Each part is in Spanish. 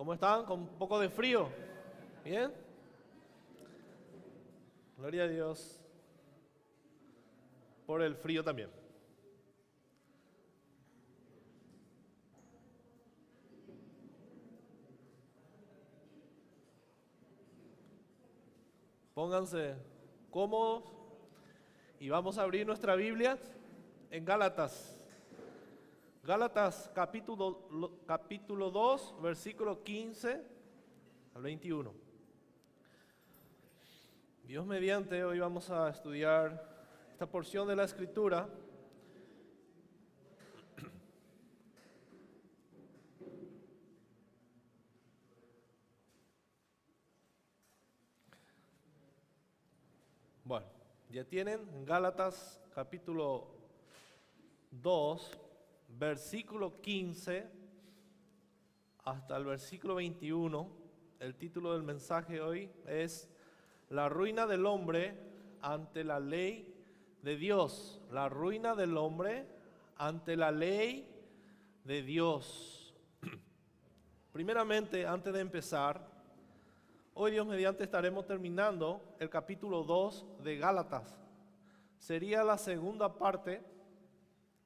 ¿Cómo están? ¿Con un poco de frío? ¿Bien? Gloria a Dios por el frío también. Pónganse cómodos y vamos a abrir nuestra Biblia en Gálatas. Gálatas capítulo 2, versículo 15 al 21. Dios mediante, hoy vamos a estudiar esta porción de la Escritura. Bueno, ya tienen Gálatas capítulo 2, versículo 15 hasta el versículo 21. El título del mensaje hoy es La ruina del hombre ante la ley de Dios. La ruina del hombre ante la ley de Dios. Primeramente, antes de empezar, hoy Dios mediante estaremos terminando el capítulo 2 de Gálatas. Sería la segunda parte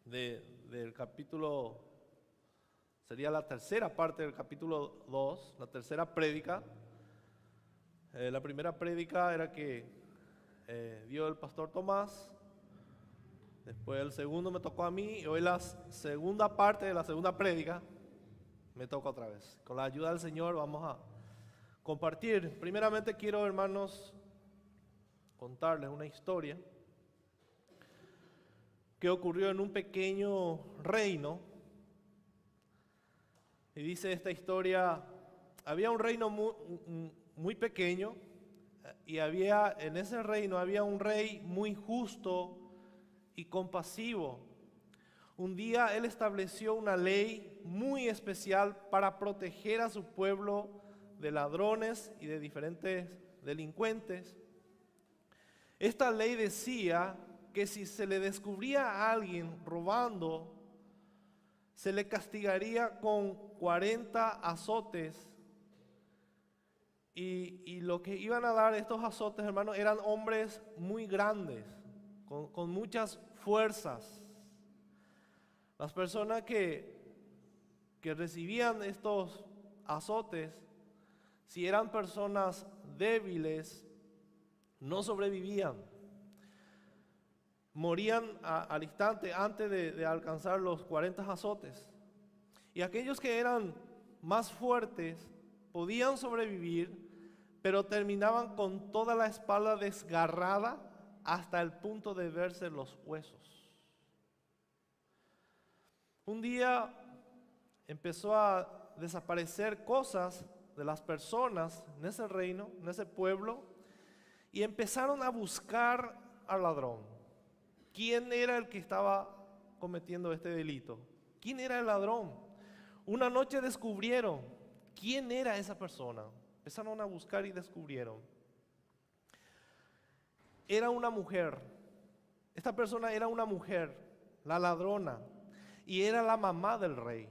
del capítulo, sería la tercera parte del capítulo 2, la tercera prédica. La primera prédica era que dio el pastor Tomás, después el segundo me tocó a mí, y hoy la segunda parte de la segunda prédica me toca otra vez. Con la ayuda del Señor vamos a compartir. Primeramente quiero, hermanos, contarles una historia que ocurrió en un pequeño reino. Y dice esta historia, había un reino muy pequeño y en ese reino había un rey muy justo y compasivo. Un día él estableció una ley muy especial para proteger a su pueblo de ladrones y de diferentes delincuentes. Esta ley decía que si se le descubría a alguien robando, se le castigaría con 40 azotes. Y lo que iban a dar estos azotes, hermanos, eran hombres muy grandes, con muchas fuerzas. Las personas que recibían estos azotes, si eran personas débiles, no sobrevivían. Morían al instante antes de alcanzar los 40 azotes. Y aquellos que eran más fuertes podían sobrevivir, pero terminaban con toda la espalda desgarrada hasta el punto de verse los huesos. Un día empezó a desaparecer cosas de las personas en ese reino, en ese pueblo, y empezaron a buscar al ladrón. ¿Quién era el que estaba cometiendo este delito? ¿Quién era el ladrón? Una noche descubrieron quién era esa persona. Empezaron a buscar y descubrieron. Era una mujer. Esta persona era una mujer, la ladrona, y era la mamá del rey,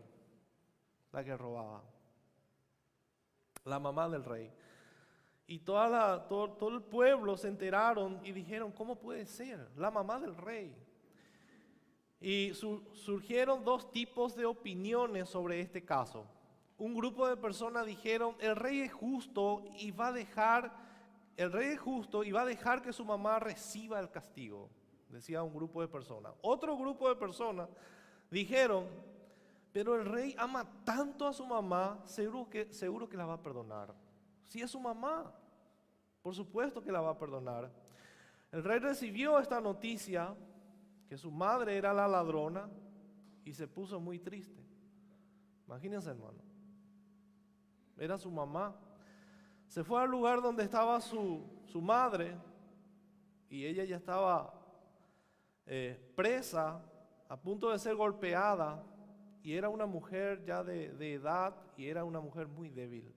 la que robaba. La mamá del rey. Y todo el pueblo se enteraron y dijeron, ¿cómo puede ser? La mamá del rey. Y surgieron dos tipos de opiniones sobre este caso. Un grupo de personas dijeron, el rey es justo y va a dejar que su mamá reciba el castigo. Decía un grupo de personas. Otro grupo de personas dijeron, pero el rey ama tanto a su mamá, seguro que la va a perdonar. Si es su mamá, por supuesto que la va a perdonar. El rey recibió esta noticia, que su madre era la ladrona, y se puso muy triste. Imagínense, hermano. Era su mamá. Se fue al lugar donde estaba su madre, y ella ya estaba presa, a punto de ser golpeada, y era una mujer ya de edad, y era una mujer muy débil.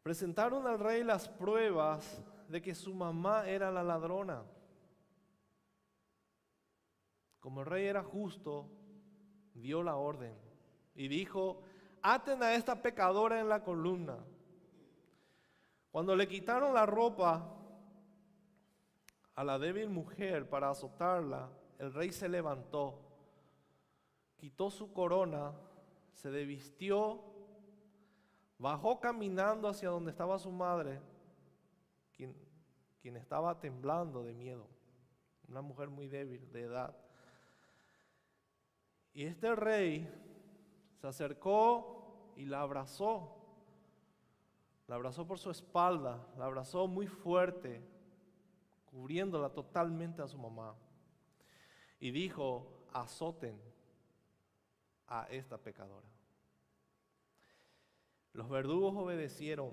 Presentaron al rey las pruebas de que su mamá era la ladrona. Como el rey era justo, dio la orden. y dijo: aten a esta pecadora en la columna. Cuando le quitaron la ropa a la débil mujer para azotarla, el rey se levantó, quitó su corona, se desvistió, bajó caminando hacia donde estaba su madre, quien estaba temblando de miedo, una mujer muy débil de edad. Y este rey se acercó y la abrazó por su espalda, la abrazó muy fuerte, cubriéndola totalmente a su mamá. Y dijo: azoten a esta pecadora. Los verdugos obedecieron,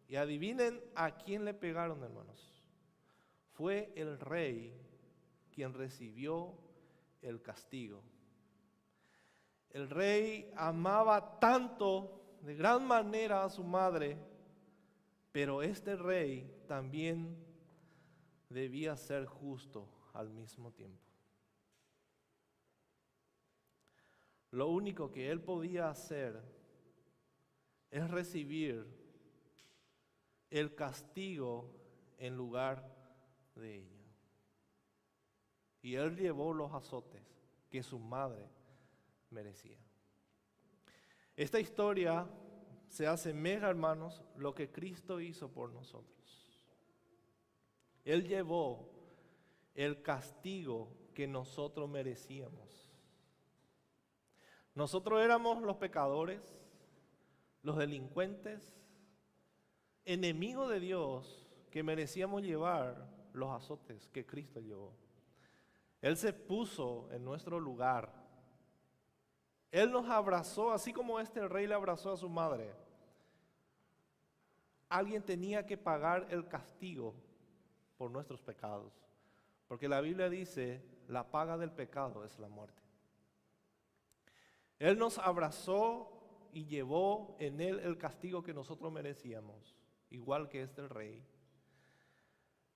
y adivinen a quién le pegaron, hermanos. Fue el rey quien recibió el castigo. El rey amaba tanto, de gran manera, a su madre, pero este rey también debía ser justo al mismo tiempo. Lo único que él podía hacer es recibir el castigo en lugar de ella. Y él llevó los azotes que su madre merecía. Esta historia se asemeja, hermanos, lo que Cristo hizo por nosotros. Él llevó el castigo que nosotros merecíamos. Nosotros éramos los pecadores, los delincuentes, enemigos de Dios, que merecíamos llevar los azotes que Cristo llevó. Él se puso en nuestro lugar. Él nos abrazó, así como este rey le abrazó a su madre. Alguien tenía que pagar el castigo por nuestros pecados, porque la Biblia dice: la paga del pecado es la muerte. Él nos abrazó y llevó en él el castigo que nosotros merecíamos, igual que este rey.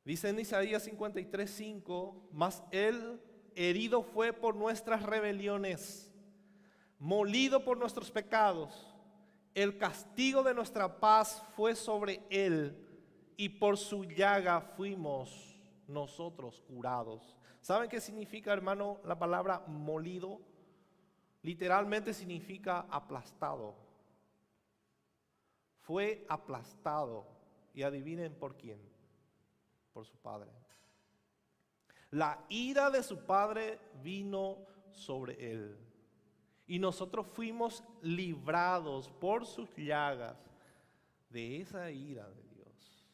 Dice en Isaías 53:5: mas él herido fue por nuestras rebeliones, molido por nuestros pecados. El castigo de nuestra paz fue sobre él, y por su llaga fuimos nosotros curados. ¿Saben qué significa, hermano, la palabra molido? Literalmente significa aplastado. Fue aplastado. Y adivinen por quién. Por su padre. La ira de su padre vino sobre él. Y nosotros fuimos librados por sus llagas de esa ira de Dios.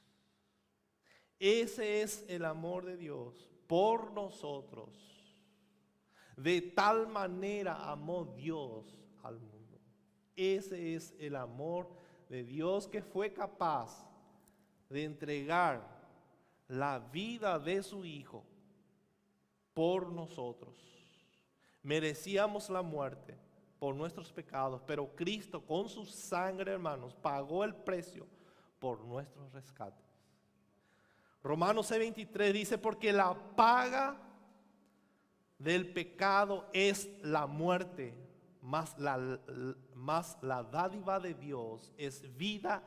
Ese es el amor de Dios por nosotros. De tal manera amó Dios al mundo. Ese es el amor de Dios, que fue capaz de entregar la vida de su Hijo por nosotros. Merecíamos la muerte por nuestros pecados, pero Cristo con su sangre, hermanos, pagó el precio por nuestros rescates. Romanos 6:23 dice: porque la paga del pecado es la muerte, mas la dádiva de Dios es vida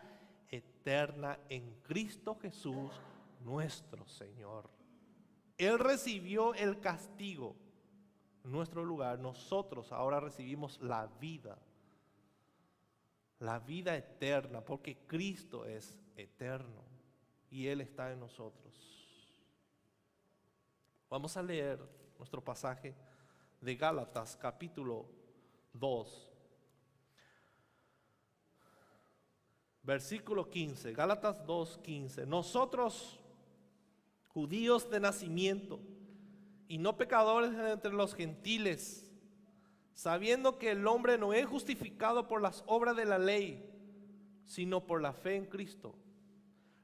eterna en Cristo Jesús nuestro Señor. Él recibió el castigo en nuestro lugar. Nosotros ahora recibimos la vida eterna, porque Cristo es eterno y Él está en nosotros. Vamos a leer nuestro pasaje de Gálatas capítulo 2, versículo 15. Gálatas 2:15. Nosotros, judíos de nacimiento y no pecadores de entre los gentiles, sabiendo que el hombre no es justificado por las obras de la ley, sino por la fe en Cristo,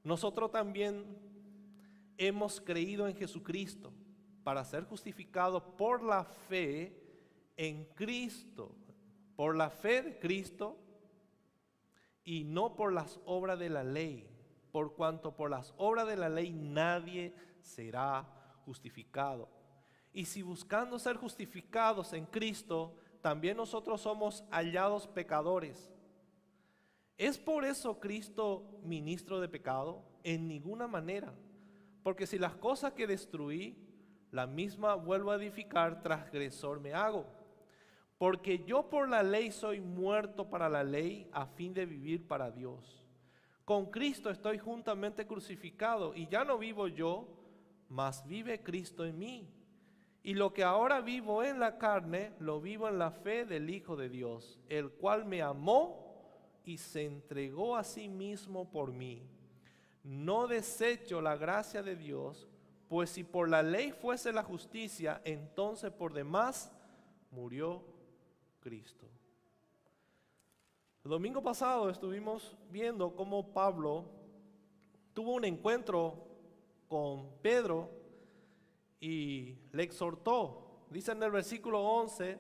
nosotros también hemos creído en Jesucristo para ser justificados por la fe en Cristo, por la fe de Cristo, y no por las obras de la ley, por cuanto por las obras de la ley nadie será justificado. Y si buscando ser justificados en Cristo también nosotros somos hallados pecadores. ¿Es por eso Cristo ministro de pecado? En ninguna manera. Porque si las cosas que destruí, la misma vuelvo a edificar, transgresor me hago. Porque yo por la ley soy muerto para la ley, a fin de vivir para Dios. Con Cristo estoy juntamente crucificado, y ya no vivo yo, mas vive Cristo en mí. Y lo que ahora vivo en la carne, lo vivo en la fe del Hijo de Dios, el cual me amó y se entregó a sí mismo por mí. No desecho la gracia de Dios, pues si por la ley fuese la justicia, entonces por demás murió Cristo. El domingo pasado estuvimos viendo cómo Pablo tuvo un encuentro con Pedro y le exhortó. Dice en el versículo 11: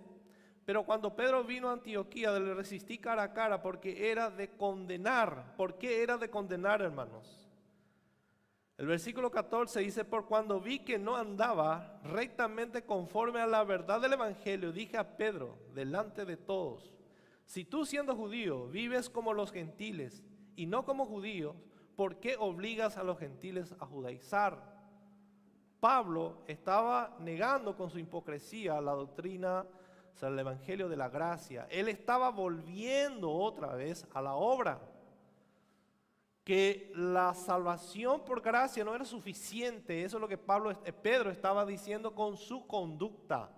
pero cuando Pedro vino a Antioquía, le resistí cara a cara porque era de condenar. ¿Por qué era de condenar, hermanos? El versículo 14 dice: por cuando vi que no andaba rectamente conforme a la verdad del evangelio, dije a Pedro delante de todos: si tú, siendo judío, vives como los gentiles y no como judíos, ¿por qué obligas a los gentiles a judaizar? Pablo estaba negando con su hipocresía la doctrina, o sea, el evangelio de la gracia. Él estaba volviendo otra vez a la obra. Que la salvación por gracia no era suficiente. Eso es lo que Pedro estaba diciendo con su conducta.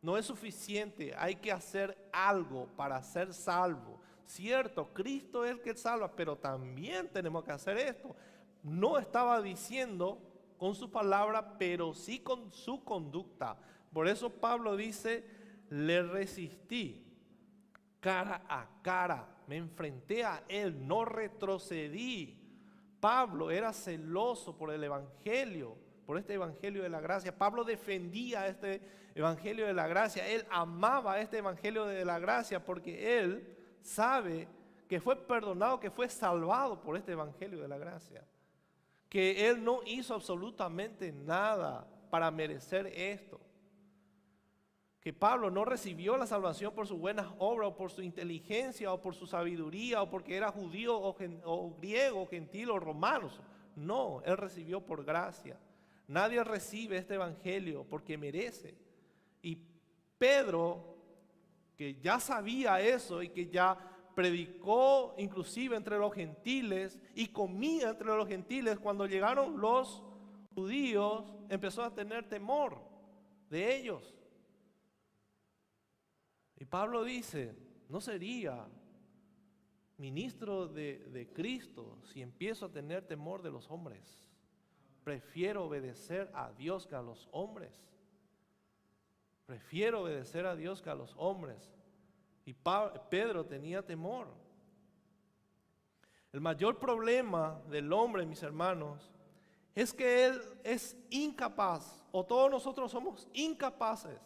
No es suficiente, hay que hacer algo para ser salvo. Cierto, Cristo es el que salva, pero también tenemos que hacer esto. No estaba diciendo con su palabra, pero sí con su conducta. Por eso Pablo dice: le resistí cara a cara, me enfrenté a él, no retrocedí. Pablo era celoso por el evangelio, por este evangelio de la gracia. Pablo defendía este evangelio de la gracia, él amaba este evangelio de la gracia porque él sabe que fue perdonado, que fue salvado por este evangelio de la gracia, que él no hizo absolutamente nada para merecer esto, que Pablo no recibió la salvación por sus buenas obras o por su inteligencia o por su sabiduría o porque era judío o griego, gentil o romano. No, él recibió por gracia. Nadie recibe este evangelio porque merece. Y Pedro, que ya sabía eso y que ya predicó inclusive entre los gentiles y comía entre los gentiles, cuando llegaron los judíos empezó a tener temor de ellos. Y Pablo dice: no sería ministro de Cristo si empiezo a tener temor de los hombres. Prefiero obedecer a Dios que a los hombres. Prefiero obedecer a Dios que a los hombres. Y Pedro tenía temor. El mayor problema del hombre, mis hermanos, es que él es incapaz, o todos nosotros somos incapaces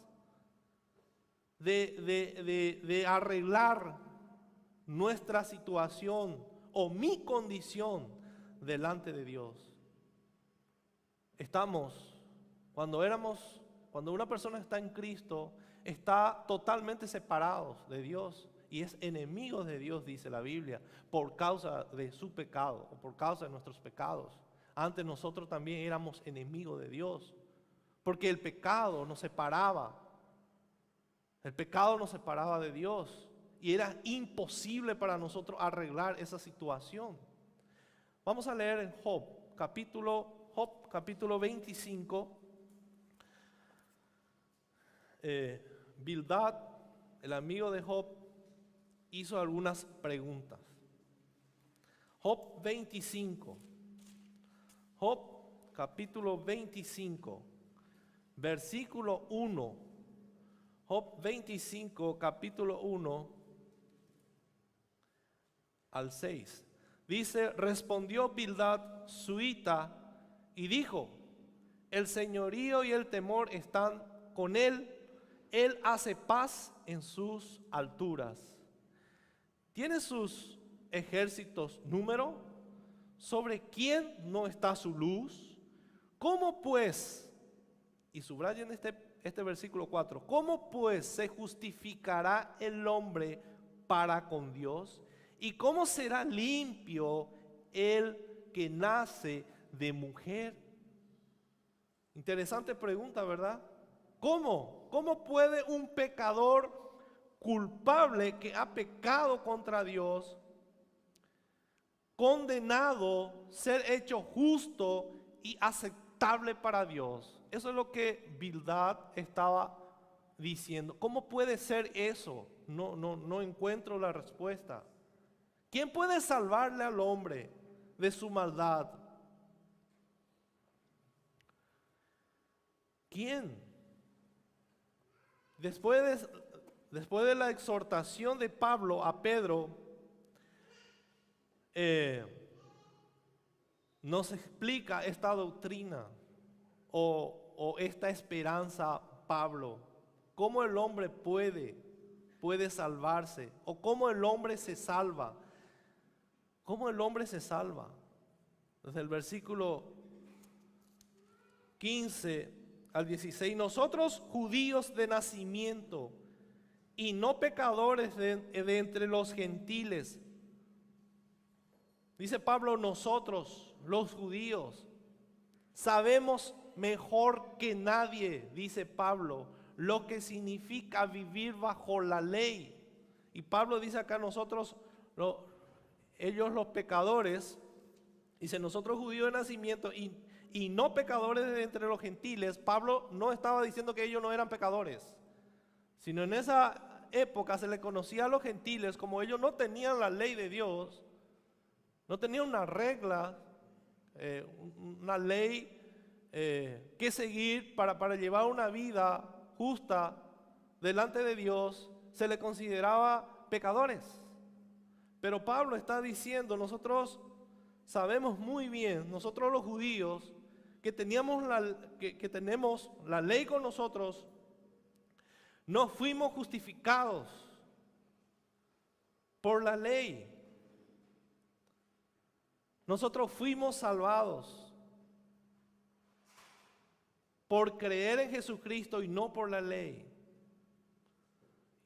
de arreglar nuestra situación o mi condición delante de Dios. Cuando una persona está en Cristo, está totalmente separados de Dios y es enemigo de Dios, dice la Biblia, por causa de su pecado o por causa de nuestros pecados. Antes nosotros también éramos enemigos de Dios, porque el pecado nos separaba. El pecado nos separaba de Dios y era imposible para nosotros arreglar esa situación. Vamos a leer en Job capítulo 25. Bildad, el amigo de Job, hizo algunas preguntas. Job 25. Job capítulo 25, versículo 1. Job 25, capítulo 1 al 6. Dice: respondió Bildad suita y dijo: el señorío y el temor están con él. Él hace paz en sus alturas. ¿Tiene sus ejércitos número? ¿Sobre quién no está su luz? ¿Cómo pues? Y subrayen este versículo 4. ¿Cómo pues se justificará el hombre para con Dios? ¿Y cómo será limpio el que nace de mujer? Interesante pregunta, ¿verdad? ¿Cómo? ¿Cómo puede un pecador culpable que ha pecado contra Dios, condenado, ser hecho justo y aceptable para Dios? Eso es lo que Bildad estaba diciendo. ¿Cómo puede ser eso? No encuentro la respuesta. ¿Quién puede salvarle al hombre de su maldad? ¿Quién? Después de la exhortación de Pablo a Pedro, nos explica esta doctrina o esta esperanza Pablo. ¿Cómo el hombre puede salvarse? ¿O cómo el hombre se salva? ¿Cómo el hombre se salva? Desde el versículo 15 al 16. Nosotros judíos de nacimiento y no pecadores de entre los gentiles. Dice Pablo, nosotros los judíos sabemos mejor que nadie, dice Pablo, lo que significa vivir bajo la ley. Y Pablo dice acá nosotros, ellos los pecadores, dice nosotros judíos de nacimiento y no pecadores de entre los gentiles. Pablo no estaba diciendo que ellos no eran pecadores, sino en esa época se le conocía a los gentiles como ellos no tenían la ley de Dios, no tenían una regla, una ley que seguir para llevar una vida justa delante de Dios. Se le consideraba pecadores. Pero Pablo está diciendo, nosotros sabemos muy bien, nosotros los judíos, que tenemos la ley con nosotros, no fuimos justificados por la ley. Nosotros fuimos salvados por creer en Jesucristo y no por la ley.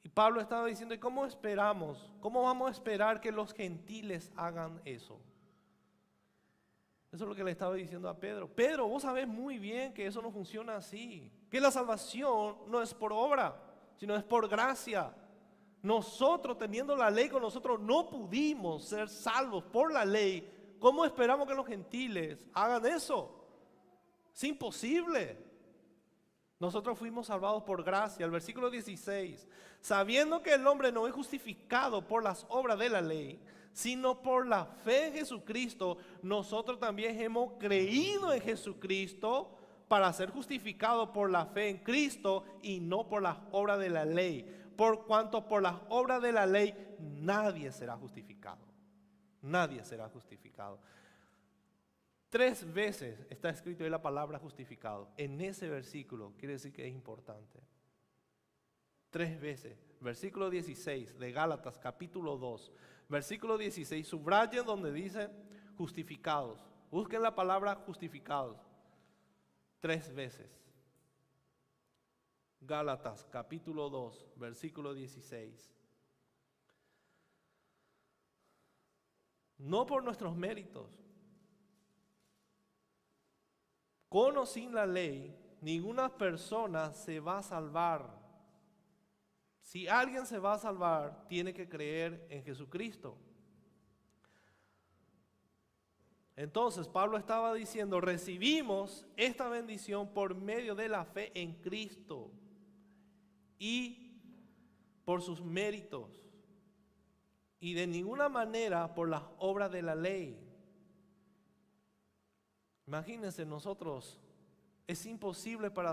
Y Pablo estaba diciendo, ¿y cómo esperamos? ¿Cómo vamos a esperar que los gentiles hagan eso? Eso es lo que le estaba diciendo a Pedro. Pedro, vos sabés muy bien que eso no funciona así. Que la salvación no es por obra, sino es por gracia. Nosotros, teniendo la ley con nosotros, no pudimos ser salvos por la ley. ¿Cómo esperamos que los gentiles hagan eso? Es imposible. Nosotros fuimos salvados por gracia. El versículo 16. Sabiendo que el hombre no es justificado por las obras de la ley, sino por la fe en Jesucristo, nosotros también hemos creído en Jesucristo para ser justificados por la fe en Cristo y no por las obras de la ley. Por cuanto por las obras de la ley nadie será justificado. Nadie será justificado. 3 veces está escrito ahí la palabra justificado. En ese versículo quiere decir que es importante. 3 veces. Versículo 16 de Gálatas capítulo 2. Versículo 16. Subrayen donde dice justificados. Busquen la palabra justificados. 3 veces. Gálatas capítulo 2 versículo 16. No por nuestros méritos. Con o sin la ley, ninguna persona se va a salvar. Si alguien se va a salvar, tiene que creer en Jesucristo. Entonces Pablo estaba diciendo, recibimos esta bendición por medio de la fe en Cristo y por sus méritos, y de ninguna manera por las obras de la ley. Imagínense nosotros, es imposible para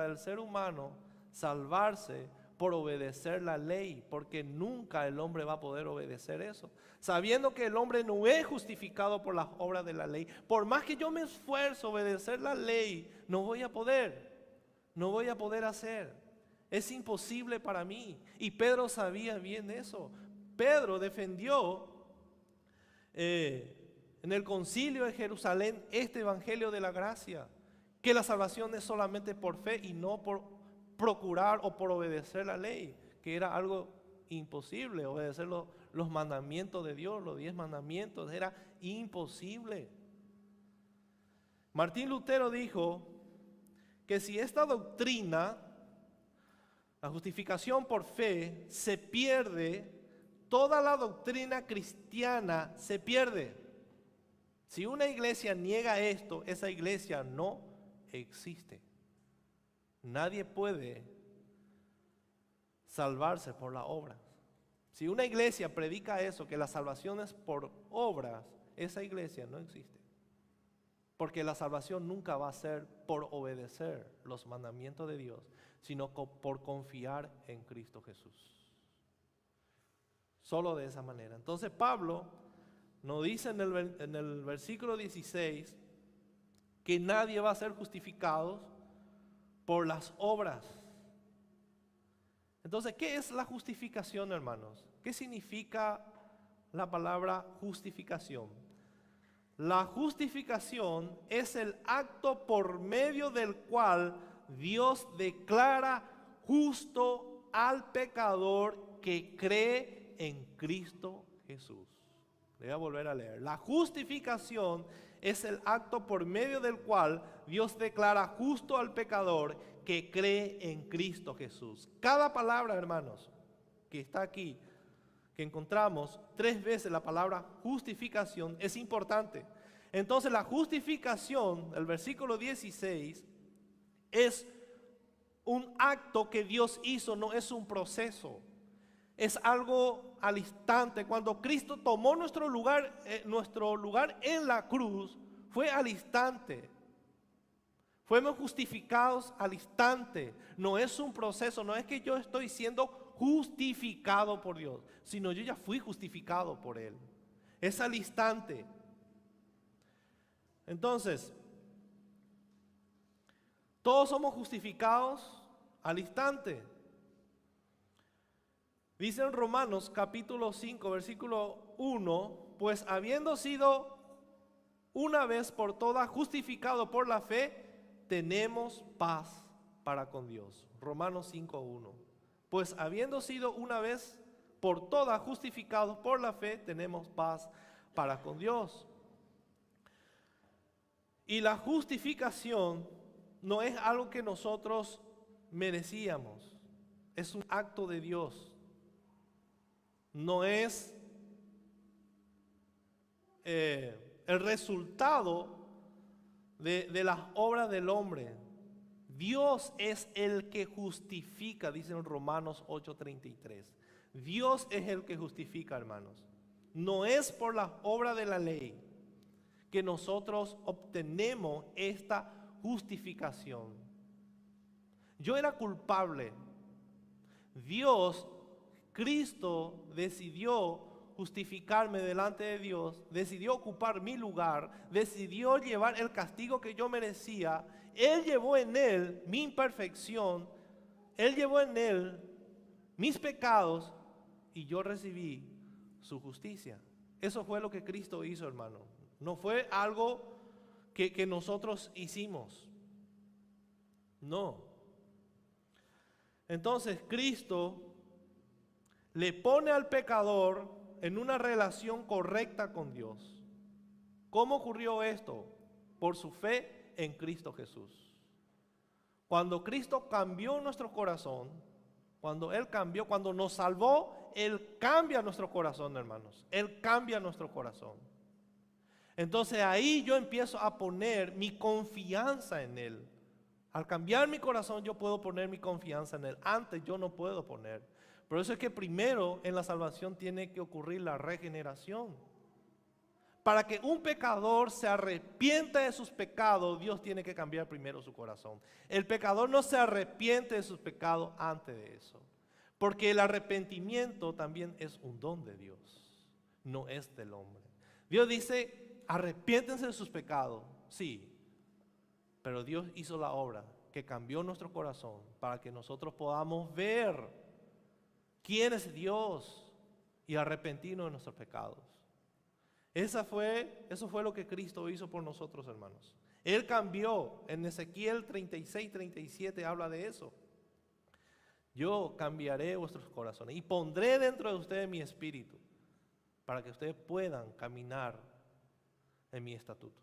el ser humano salvarse por obedecer la ley, porque nunca el hombre va a poder obedecer eso. Sabiendo que el hombre no es justificado por las obras de la ley, por más que yo me esfuerzo a obedecer la ley, no voy a poder hacer. Es imposible para mí. Y Pedro sabía bien eso. Pedro defendió en el concilio de Jerusalén este evangelio de la gracia, que la salvación es solamente por fe y no por procurar o por obedecer la ley, que era algo imposible. Obedecer los mandamientos de Dios, los 10 mandamientos, era imposible. Martín Lutero dijo que si esta doctrina, la justificación por fe, se pierde, toda la doctrina cristiana se pierde. Si una iglesia niega esto, esa iglesia no existe. Nadie puede salvarse por las obras. Si una iglesia predica eso, que la salvación es por obras, esa iglesia no existe. Porque la salvación nunca va a ser por obedecer los mandamientos de Dios, sino por confiar en Cristo Jesús. Solo de esa manera. Entonces Pablo nos dice en el versículo 16 que nadie va a ser justificado por las obras. Entonces, ¿qué es la justificación, hermanos? ¿Qué significa la palabra justificación? La justificación es el acto por medio del cual Dios declara justo al pecador que cree en Cristo Jesús. Le voy a volver a leer. La justificación es el acto por medio del cual Dios declara justo al pecador que cree en Cristo Jesús. Cada palabra, hermanos, que está aquí, que encontramos 3 veces la palabra justificación, es importante. Entonces la justificación, el versículo 16, es un acto que Dios hizo, no es un proceso. Es algo al instante. Cuando Cristo tomó nuestro lugar en la cruz, fue al instante. Fuimos justificados al instante. No es un proceso, no es que yo estoy siendo justificado por Dios, sino yo ya fui justificado por Él. Es al instante. Entonces, todos somos justificados al instante. Dice en Romanos capítulo 5, versículo 1, pues habiendo sido una vez por todas justificado por la fe, tenemos paz para con Dios. Romanos 5:1. Pues habiendo sido una vez por todas justificados por la fe, tenemos paz para con Dios. Y la justificación no es algo que nosotros merecíamos, es un acto de Dios. No es el resultado de las obras del hombre. Dios es el que justifica, dice en Romanos 8:33. Dios es el que justifica, hermanos. No es por las obras de la ley que nosotros obtenemos esta justificación. Yo era culpable. Cristo decidió justificarme delante de Dios, decidió ocupar mi lugar, decidió llevar el castigo que yo merecía. Él llevó en Él mi imperfección, Él llevó en Él mis pecados y yo recibí su justicia. Eso fue lo que Cristo hizo, hermano. No fue algo que nosotros hicimos. No. Entonces Cristo le pone al pecador en una relación correcta con Dios. ¿Cómo ocurrió esto? Por su fe en Cristo Jesús. Cuando Cristo cambió nuestro corazón, cuando nos salvó, Él cambia nuestro corazón, hermanos. Él cambia nuestro corazón. Entonces ahí yo empiezo a poner mi confianza en Él. Al cambiar mi corazón yo puedo poner mi confianza en Él. Antes yo no puedo poner. Por eso es que primero en la salvación tiene que ocurrir la regeneración. Para que un pecador se arrepienta de sus pecados, Dios tiene que cambiar primero su corazón. El pecador no se arrepiente de sus pecados antes de eso. Porque el arrepentimiento también es un don de Dios, no es del hombre. Dios dice, arrepiéntense de sus pecados, sí. Pero Dios hizo la obra que cambió nuestro corazón para que nosotros podamos ver quién es Dios y arrepentirnos de nuestros pecados. Eso fue lo que Cristo hizo por nosotros, hermanos. Él cambió. En Ezequiel 36, 37 habla de eso. Yo cambiaré vuestros corazones y pondré dentro de ustedes mi espíritu para que ustedes puedan caminar en mis estatutos.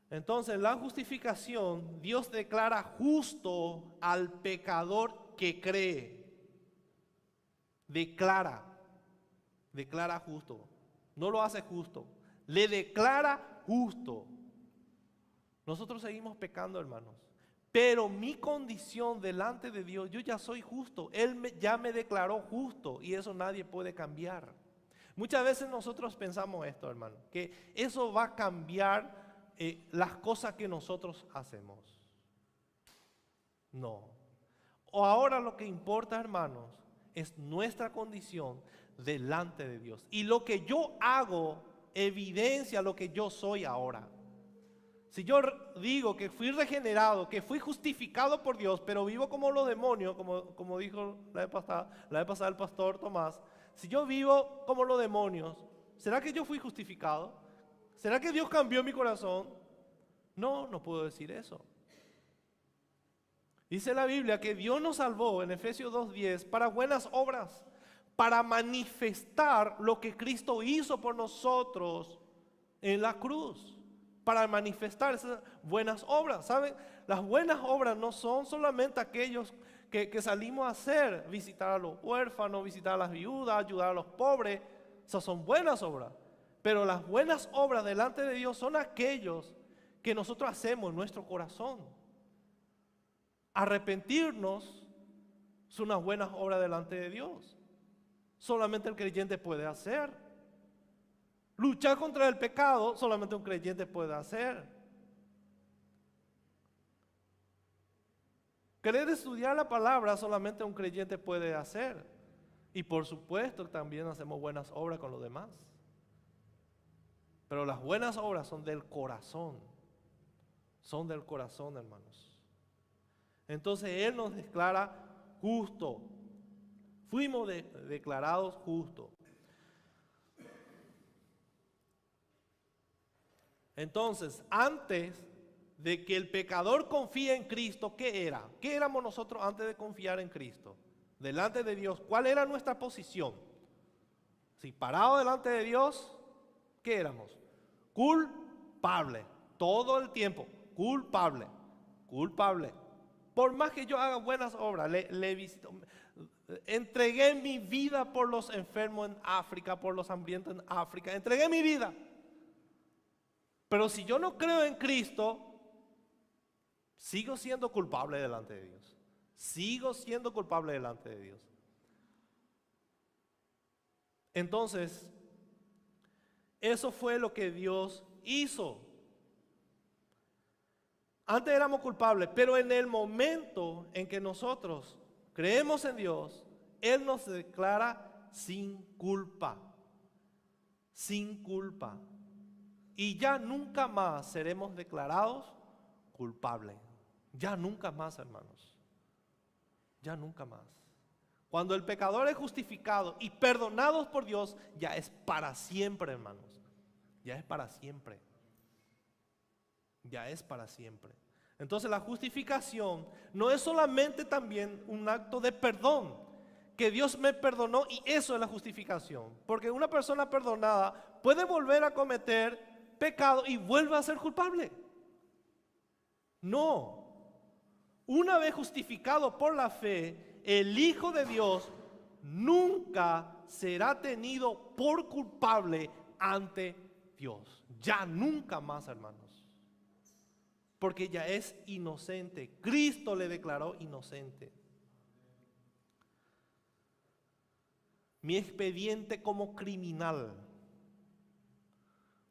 Entonces, la justificación, Dios declara justo al pecador que cree. Declara justo. No lo hace justo, le declara justo. Nosotros seguimos pecando, hermanos. Pero mi condición delante de Dios, yo ya soy justo. Ya me declaró justo y eso nadie puede cambiar. Muchas veces nosotros pensamos esto, hermano, que eso va a cambiar las cosas que nosotros hacemos. No. O ahora lo que importa, hermanos, es nuestra condición delante de Dios. Y lo que yo hago evidencia lo que yo soy ahora. Si yo digo que fui regenerado, que fui justificado por Dios, pero vivo como los demonios, como dijo la vez pasada el pastor Tomás, si yo vivo como los demonios, ¿será que yo fui justificado? ¿Será que Dios cambió mi corazón? No, no puedo decir eso. Dice la Biblia que Dios nos salvó en Efesios 2:10 para buenas obras, para manifestar lo que Cristo hizo por nosotros en la cruz. Para manifestar esas buenas obras. ¿Saben? Las buenas obras no son solamente aquellos que salimos a hacer, visitar a los huérfanos, visitar a las viudas, ayudar a los pobres. Esas son buenas obras. Pero las buenas obras delante de Dios son aquellos que nosotros hacemos en nuestro corazón. Arrepentirnos es una buena obra delante de Dios. Solamente el creyente puede hacer. Luchar contra el pecado solamente un creyente puede hacer. Querer estudiar la palabra solamente un creyente puede hacer. Y por supuesto también hacemos buenas obras con los demás. Pero las buenas obras son del corazón. Son del corazón, hermanos. Entonces Él nos declara justo. Fuimos declarados justos. Entonces, antes de que el pecador confíe en Cristo, ¿qué era? ¿Qué éramos nosotros antes de confiar en Cristo? Delante de Dios, ¿cuál era nuestra posición? Si parado delante de Dios, ¿qué éramos? Culpable. Todo el tiempo, culpable. Por más que yo haga buenas obras, le visito, entregué mi vida por los enfermos en África, por los hambrientos en África, entregué mi vida. Pero si yo no creo en Cristo, sigo siendo culpable delante de Dios. Sigo siendo culpable delante de Dios. Entonces, eso fue lo que Dios hizo. Antes éramos culpables, pero en el momento en que nosotros creemos en Dios, Él nos declara sin culpa. Sin culpa. Y ya nunca más seremos declarados culpables. Ya nunca más, hermanos. Ya nunca más. Cuando el pecador es justificado y perdonado por Dios, ya es para siempre, hermanos. Ya es para siempre. Ya es para siempre. Entonces la justificación no es solamente también un acto de perdón, que Dios me perdonó y eso es la justificación. Porque una persona perdonada puede volver a cometer pecado y vuelve a ser culpable. No. Una vez justificado por la fe, el Hijo de Dios nunca será tenido por culpable ante Dios. Ya nunca más, hermanos. Porque ya es inocente. Cristo le declaró inocente. Mi expediente como criminal,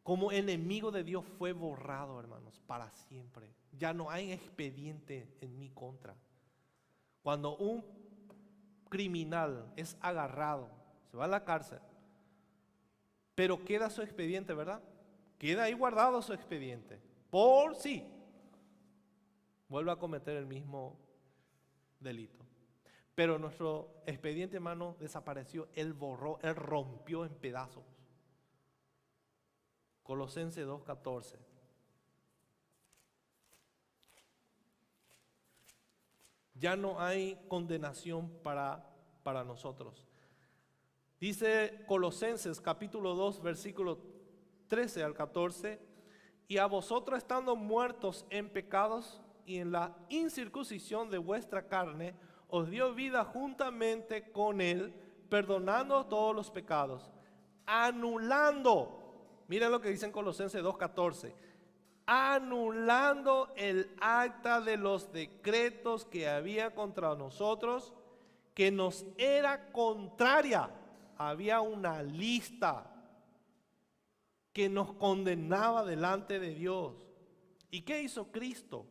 como enemigo de Dios fue borrado, hermanos, para siempre. Ya no hay expediente en mi contra. Cuando un criminal es agarrado, se va a la cárcel, pero queda su expediente, ¿verdad? Queda ahí guardado su expediente. Por si vuelve a cometer el mismo delito. Pero nuestro expediente, hermano, desapareció. Él borró, Él rompió en pedazos. Colosenses 2:14. Ya no hay condenación para nosotros. Dice Colosenses capítulo 2, versículo 13 al 14, y a vosotros estando muertos en pecados y en la incircuncisión de vuestra carne, os dio vida juntamente con él, perdonando todos los pecados, anulando, miren lo que dice en Colosenses 2:14, anulando el acta de los decretos que había contra nosotros, que nos era contraria. Había una lista que nos condenaba delante de Dios. ¿Y qué hizo Cristo?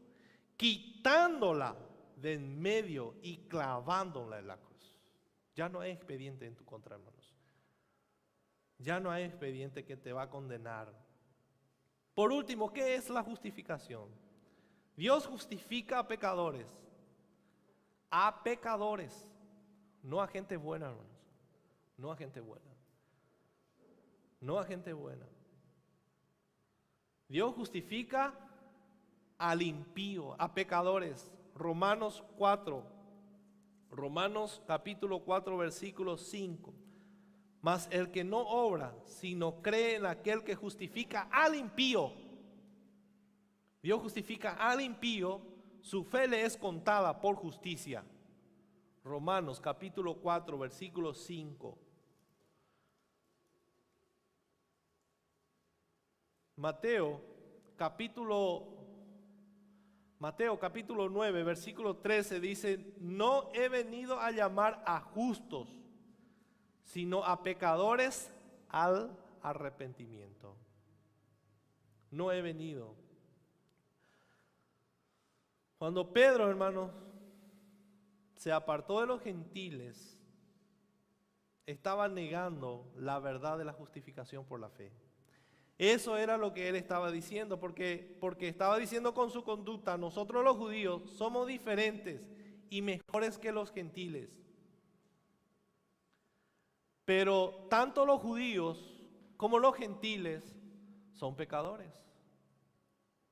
Quitándola de en medio y clavándola en la cruz. Ya no hay expediente en tu contra, hermanos. Ya no hay expediente que te va a condenar. Por último, ¿qué es la justificación? Dios justifica a pecadores. A pecadores. No a gente buena, hermanos. No a gente buena. No a gente buena. Dios justifica al impío, a pecadores. Romanos 4. Romanos capítulo 4, versículo 5. Mas el que no obra, sino cree en aquel que justifica al impío. Dios justifica al impío, su fe le es contada por justicia. Romanos capítulo 4, versículo 5. Mateo capítulo 9, versículo 13 dice, no he venido a llamar a justos, sino a pecadores al arrepentimiento. No he venido. Cuando Pedro, hermanos, se apartó de los gentiles, estaba negando la verdad de la justificación por la fe. Eso era lo que él estaba diciendo, porque estaba diciendo con su conducta, nosotros los judíos somos diferentes y mejores que los gentiles. Pero tanto los judíos como los gentiles son pecadores.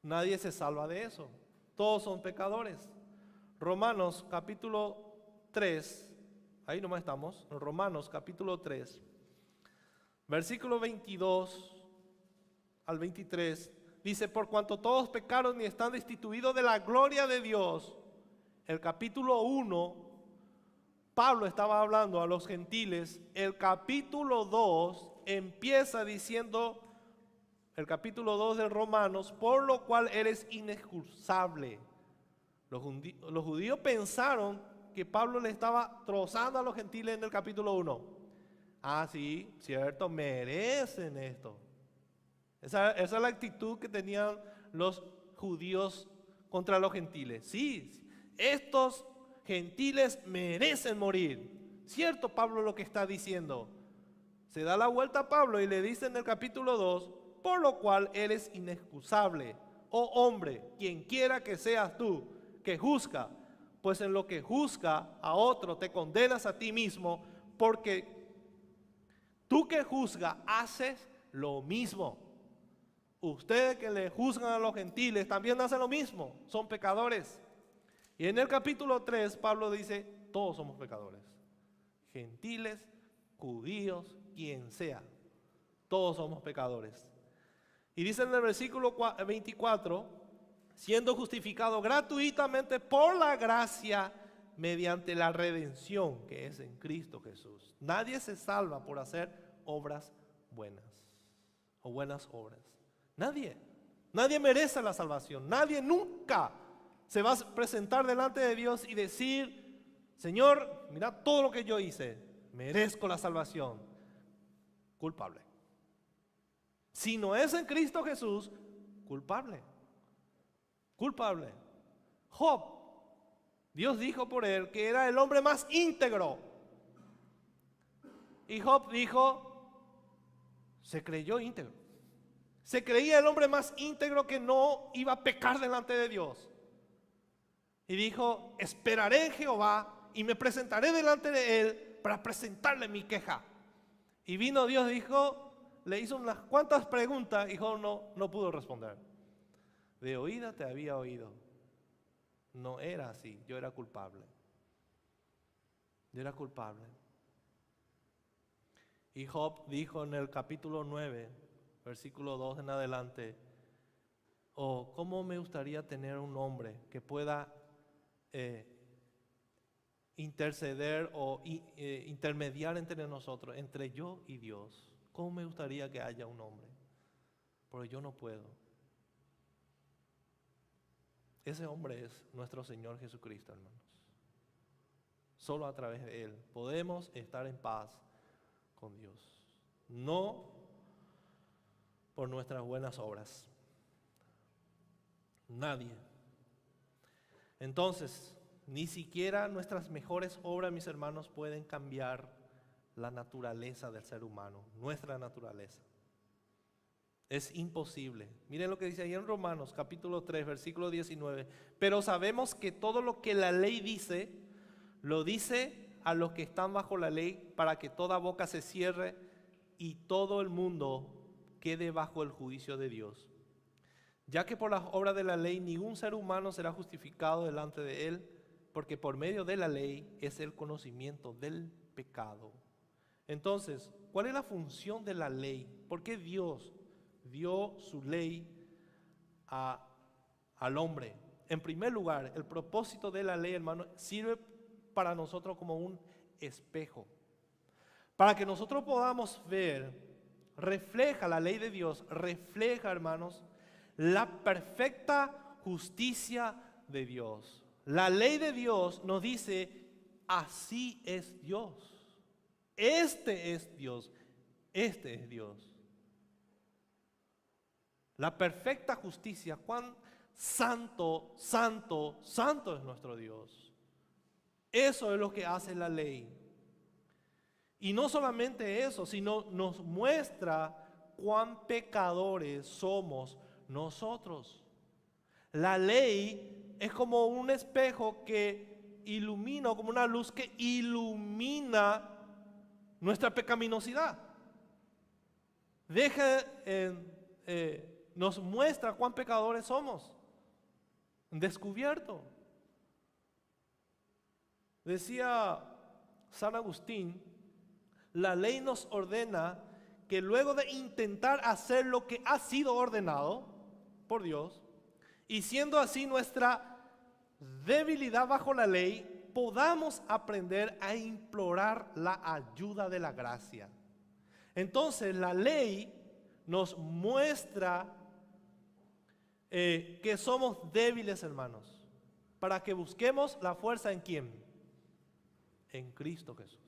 Nadie se salva de eso. Todos son pecadores. Romanos capítulo 3, ahí nomás estamos, Romanos capítulo 3, versículo 22 al 23, dice, por cuanto todos pecaron y están destituidos de la gloria de Dios. El capítulo 1, Pablo estaba hablando a los gentiles. El capítulo 2 empieza diciendo, el capítulo 2 de Romanos, por lo cual eres inexcusable. Los judíos pensaron que Pablo le estaba trozando a los gentiles en el capítulo 1. Ah, sí, cierto, merecen esto. Esa es la actitud que tenían los judíos contra los gentiles. Sí, estos gentiles merecen morir. Cierto, Pablo lo que está diciendo. Se da la vuelta a Pablo y le dice en el capítulo 2, por lo cual eres inexcusable, oh hombre, quien quiera que seas tú, que juzga, pues en lo que juzga a otro te condenas a ti mismo, porque tú que juzgas haces lo mismo. Ustedes que le juzgan a los gentiles también hacen lo mismo, son pecadores. Y en el capítulo 3 Pablo dice, todos somos pecadores, gentiles, judíos, quien sea, todos somos pecadores. Y dice en el versículo 24, siendo justificado gratuitamente por la gracia mediante la redención que es en Cristo Jesús. Nadie se salva por hacer obras buenas o buenas obras. Nadie merece la salvación. Nadie nunca se va a presentar delante de Dios y decir, Señor, mira todo lo que yo hice, merezco la salvación. Culpable. Si no es en Cristo Jesús, culpable. Culpable. Job, Dios dijo por él que era el hombre más íntegro. Y Job dijo, se creyó íntegro. Se creía el hombre más íntegro que no iba a pecar delante de Dios. Y dijo, esperaré en Jehová y me presentaré delante de él para presentarle mi queja. Y vino Dios, dijo, le hizo unas cuantas preguntas y Job no pudo responder. De oída te había oído, no era así, yo era culpable. Yo era culpable. Y Job dijo en el capítulo 9, versículo 2 en adelante, oh, cómo me gustaría tener un hombre que pueda interceder o intermediar entre nosotros, entre yo y Dios. Cómo me gustaría que haya un hombre, pero yo no puedo. Ese hombre es nuestro Señor Jesucristo, hermanos. Solo a través de Él podemos estar en paz con Dios. No por nuestras buenas obras. Nadie. Entonces, ni siquiera nuestras mejores obras, mis hermanos, pueden cambiar la naturaleza del ser humano, nuestra naturaleza. Es imposible. Miren lo que dice ahí en Romanos capítulo 3, versículo 19. Pero sabemos que todo lo que la ley dice, lo dice a los que están bajo la ley, para que toda boca se cierre y todo el mundo quede bajo el juicio de Dios. Ya que por las obras de la ley ningún ser humano será justificado delante de él, porque por medio de la ley es el conocimiento del pecado. Entonces, ¿cuál es la función de la ley? ¿Por qué Dios dio su ley al hombre? En primer lugar, el propósito de la ley, hermano, sirve para nosotros como un espejo. Para que nosotros podamos ver, refleja la ley de Dios, refleja, hermanos, la perfecta justicia de Dios. La ley de Dios nos dice, así es Dios. Este es Dios. Este es Dios. La perfecta justicia, cuán santo, santo, santo es nuestro Dios. Eso es lo que hace la ley. Y no solamente eso, sino nos muestra cuán pecadores somos nosotros. La ley es como un espejo que ilumina, como una luz que ilumina nuestra pecaminosidad. Nos muestra cuán pecadores somos. Descubierto. Decía San Agustín, la ley nos ordena que luego de intentar hacer lo que ha sido ordenado por Dios, y siendo así nuestra debilidad bajo la ley, podamos aprender a implorar la ayuda de la gracia. Entonces la ley nos muestra que somos débiles, hermanos, para que busquemos la fuerza ¿en quién? En Cristo Jesús.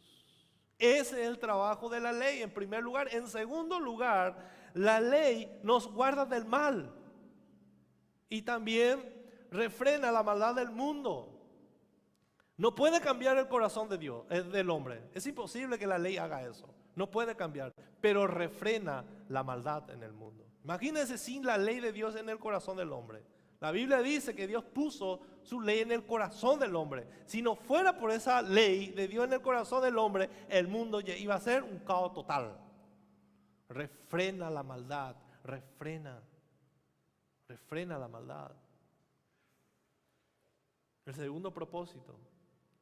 Ese es el trabajo de la ley, en primer lugar. En segundo lugar, la ley nos guarda del mal y también refrena la maldad del mundo. No puede cambiar el corazón de Dios, del hombre. Es imposible que la ley haga eso. No puede cambiar, pero refrena la maldad en el mundo. Imagínense sin la ley de Dios en el corazón del hombre. La Biblia dice que Dios puso su ley en el corazón del hombre. Si no fuera por esa ley de Dios en el corazón del hombre, el mundo ya iba a ser un caos total. Refrena la maldad, refrena la maldad. El segundo propósito.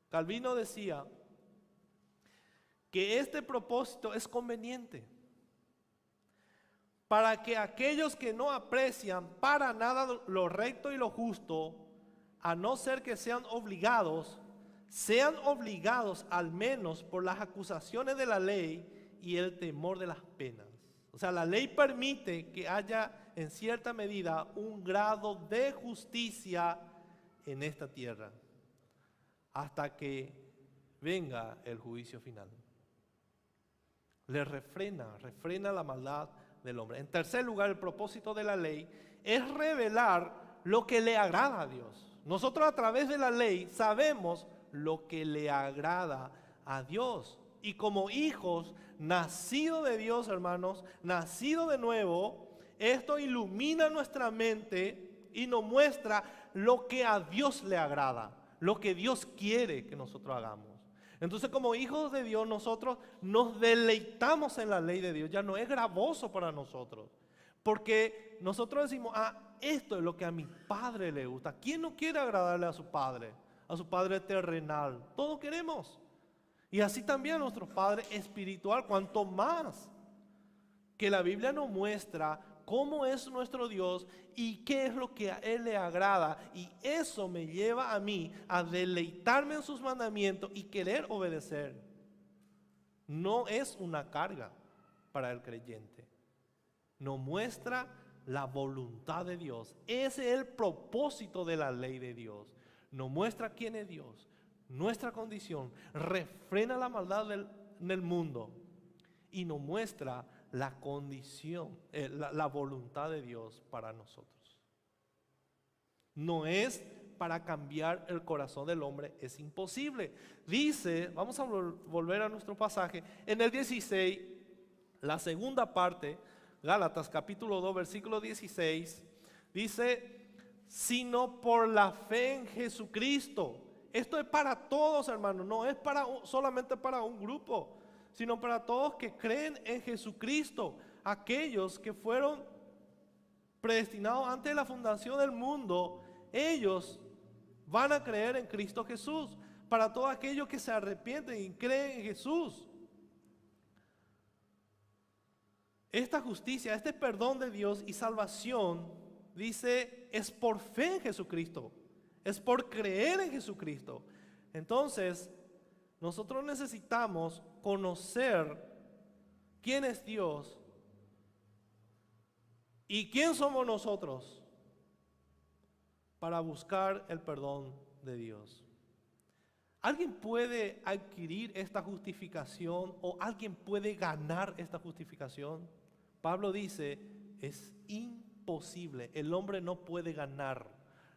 Calvino decía que este propósito es conveniente para que aquellos que no aprecian para nada lo recto y lo justo, a no ser que sean obligados al menos por las acusaciones de la ley y el temor de las penas. O sea, la ley permite que haya en cierta medida un grado de justicia en esta tierra, hasta que venga el juicio final. Le refrena la maldad del hombre. En tercer lugar, el propósito de la ley es revelar lo que le agrada a Dios. Nosotros a través de la ley sabemos lo que le agrada a Dios. Y como hijos nacidos de Dios, hermanos, nacidos de nuevo, esto ilumina nuestra mente y nos muestra lo que a Dios le agrada, lo que Dios quiere que nosotros hagamos. Entonces, como hijos de Dios, nosotros nos deleitamos en la ley de Dios. Ya no es gravoso para nosotros, porque nosotros decimos, esto es lo que a mi Padre le gusta. ¿Quién no quiere agradarle a su Padre terrenal? Todos queremos. Y así también a nuestro Padre espiritual, cuanto más que la Biblia nos muestra cómo es nuestro Dios y qué es lo que a Él le agrada. Y eso me lleva a mí a deleitarme en sus mandamientos y querer obedecer. No es una carga para el creyente. Nos muestra la voluntad de Dios. Ese es el propósito de la ley de Dios. Nos muestra quién es Dios, nuestra condición, refrena la maldad en el mundo y nos muestra la condición, la voluntad de Dios para nosotros. No es para cambiar el corazón del hombre, es imposible. Dice, vamos a volver a nuestro pasaje, en el 16, la segunda parte, Gálatas capítulo 2, versículo 16, dice, sino por la fe en Jesucristo. Esto es para todos, hermanos, no es solamente para un grupo, sino para todos que creen en Jesucristo, aquellos que fueron predestinados antes de la fundación del mundo, ellos van a creer en Cristo Jesús. Para todos aquellos que se arrepienten y creen en Jesús. Esta justicia, este perdón de Dios y salvación, dice, es por fe en Jesucristo, es por creer en Jesucristo. Entonces, nosotros necesitamos conocer quién es Dios y quién somos nosotros para buscar el perdón de Dios. ¿Alguien puede adquirir esta justificación o alguien puede ganar esta justificación? Pablo dice, es imposible. El hombre no puede ganar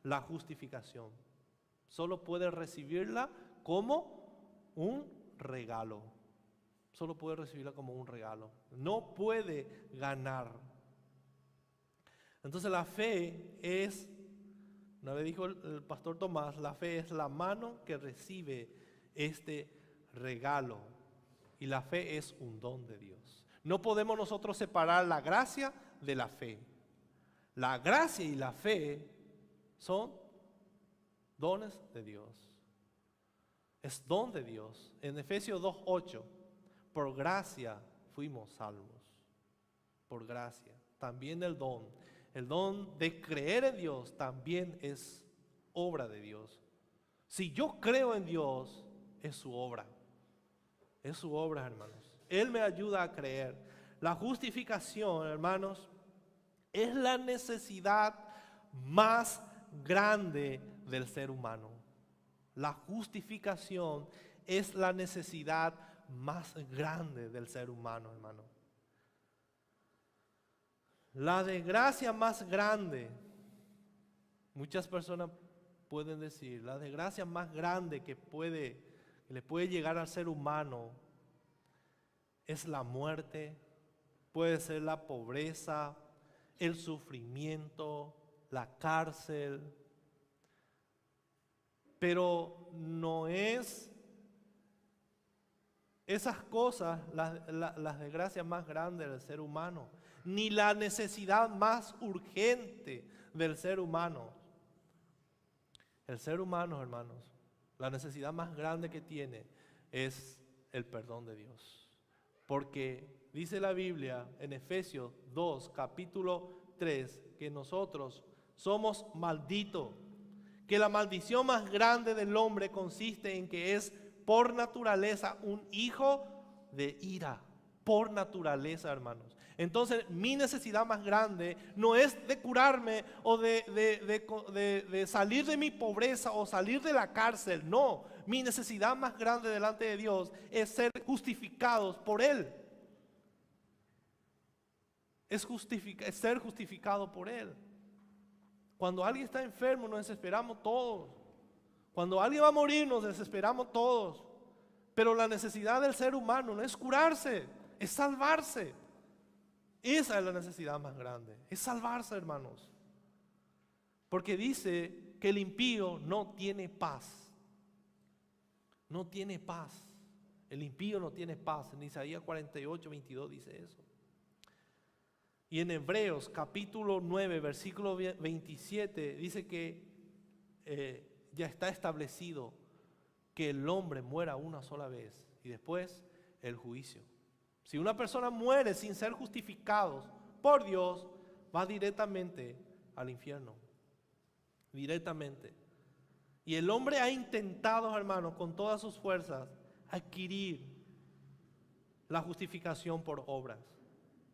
la justificación. Solo puede recibirla como un regalo. Solo puede recibirla como un regalo. No puede ganar. Entonces la fe es, una vez dijo el pastor Tomás, la fe es la mano que recibe este regalo. Y la fe es un don de Dios. No podemos nosotros separar la gracia de la fe. La gracia y la fe son dones de Dios. Es don de Dios. En Efesios 2:8, por gracia fuimos salvos. Por gracia. También el don de creer en Dios también es obra de Dios. Si yo creo en Dios, es su obra. Es su obra, hermanos. Él me ayuda a creer. La justificación, hermanos, es la necesidad más grande del ser humano. La justificación es la necesidad más grande del ser humano, hermano. La desgracia más grande, muchas personas pueden decir, la desgracia más grande que le puede llegar al ser humano es la muerte, puede ser la pobreza, el sufrimiento, la cárcel. Pero no es esas cosas las desgracias más grandes del ser humano, ni la necesidad más urgente del ser humano. El ser humano, hermanos, la necesidad más grande que tiene es el perdón de Dios. Porque dice la Biblia en Efesios 2, capítulo 3, que nosotros somos malditos. Que la maldición más grande del hombre consiste en que es por naturaleza un hijo de ira. Por naturaleza, hermanos. Entonces mi necesidad más grande no es de curarme o de salir de mi pobreza o salir de la cárcel. No, mi necesidad más grande delante de Dios es ser justificados por Él. Es ser justificado por Él. Cuando alguien está enfermo nos desesperamos todos. Cuando alguien va a morir nos desesperamos todos. Pero la necesidad del ser humano no es curarse, es salvarse. Esa es la necesidad más grande, es salvarse, hermanos. Porque dice que el impío no tiene paz. No tiene paz. El impío no tiene paz. En Isaías 48, 22 dice eso. Y en Hebreos capítulo 9, versículo 27, dice que ya está establecido que el hombre muera una sola vez y después el juicio. Si una persona muere sin ser justificados por Dios, va directamente al infierno. Directamente. Y el hombre ha intentado, hermanos, con todas sus fuerzas, adquirir la justificación por obras.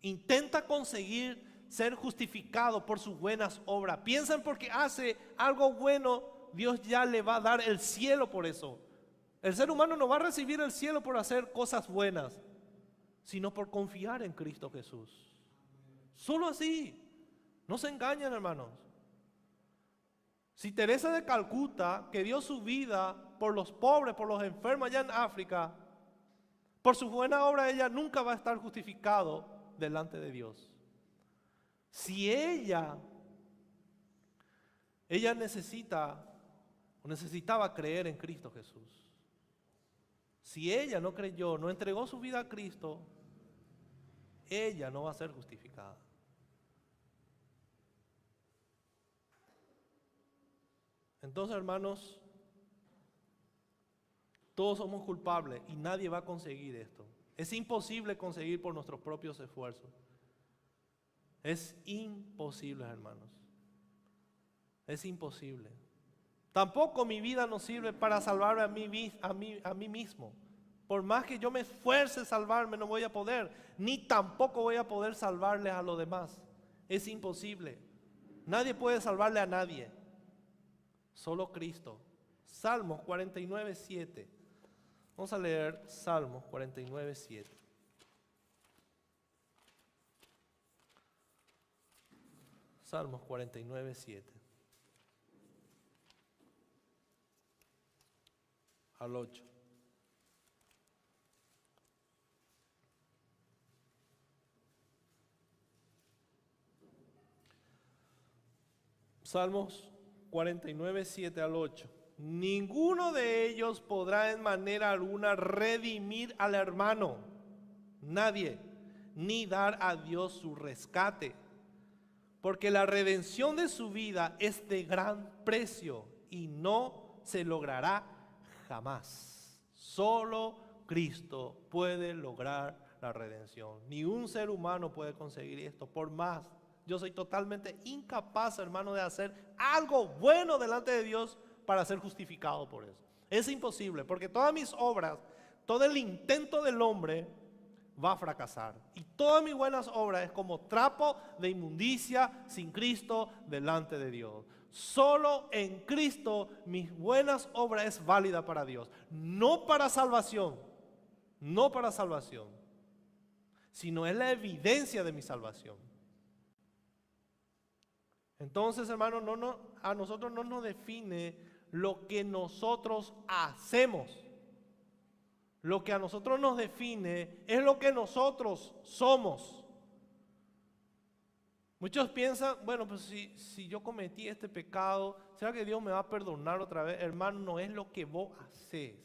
Intenta conseguir ser justificado por sus buenas obras. Piensan porque hace algo bueno, Dios ya le va a dar el cielo por eso. El ser humano no va a recibir el cielo por hacer cosas buenas, sino por confiar en Cristo Jesús. Solo así. No se engañen, hermanos. Si Teresa de Calcuta, que dio su vida por los pobres, por los enfermos allá en África, por su buena obra, ella nunca va a estar justificado delante de Dios. Si ella necesitaba creer en Cristo Jesús. Si ella no creyó, no entregó su vida a Cristo, ella no va a ser justificada. Entonces, hermanos, todos somos culpables y nadie va a conseguir esto. Es imposible conseguir por nuestros propios esfuerzos. Es imposible, hermanos. Es imposible. Tampoco mi vida nos sirve para salvarme a mí mismo. Por más que yo me esfuerce en salvarme, no voy a poder. Ni tampoco voy a poder salvarles a los demás. Es imposible. Nadie puede salvarle a nadie. Solo Cristo. Salmos 49:7. Vamos a leer Salmos 49:7. Salmos 49:7. Al 8. Salmos 49:7 al 8. Ninguno de ellos podrá en manera alguna redimir al hermano, nadie, ni dar a Dios su rescate, porque la redención de su vida es de gran precio y no se logrará jamás. Solo Cristo puede lograr la redención. Ni un ser humano puede conseguir esto, por más. Yo soy totalmente incapaz, hermano, de hacer algo bueno delante de Dios para ser justificado por eso. Es imposible, porque todas mis obras, todo el intento del hombre va a fracasar. Y todas mis buenas obras es como trapo de inmundicia sin Cristo delante de Dios. Solo en Cristo mis buenas obras es válida para Dios. No para salvación, no para salvación, sino es la evidencia de mi salvación. Entonces, hermano, a nosotros no nos define lo que nosotros hacemos. Lo que a nosotros nos define es lo que nosotros somos. Muchos piensan, bueno, pues si yo cometí este pecado, ¿será que Dios me va a perdonar otra vez? Hermano, no es lo que vos haces,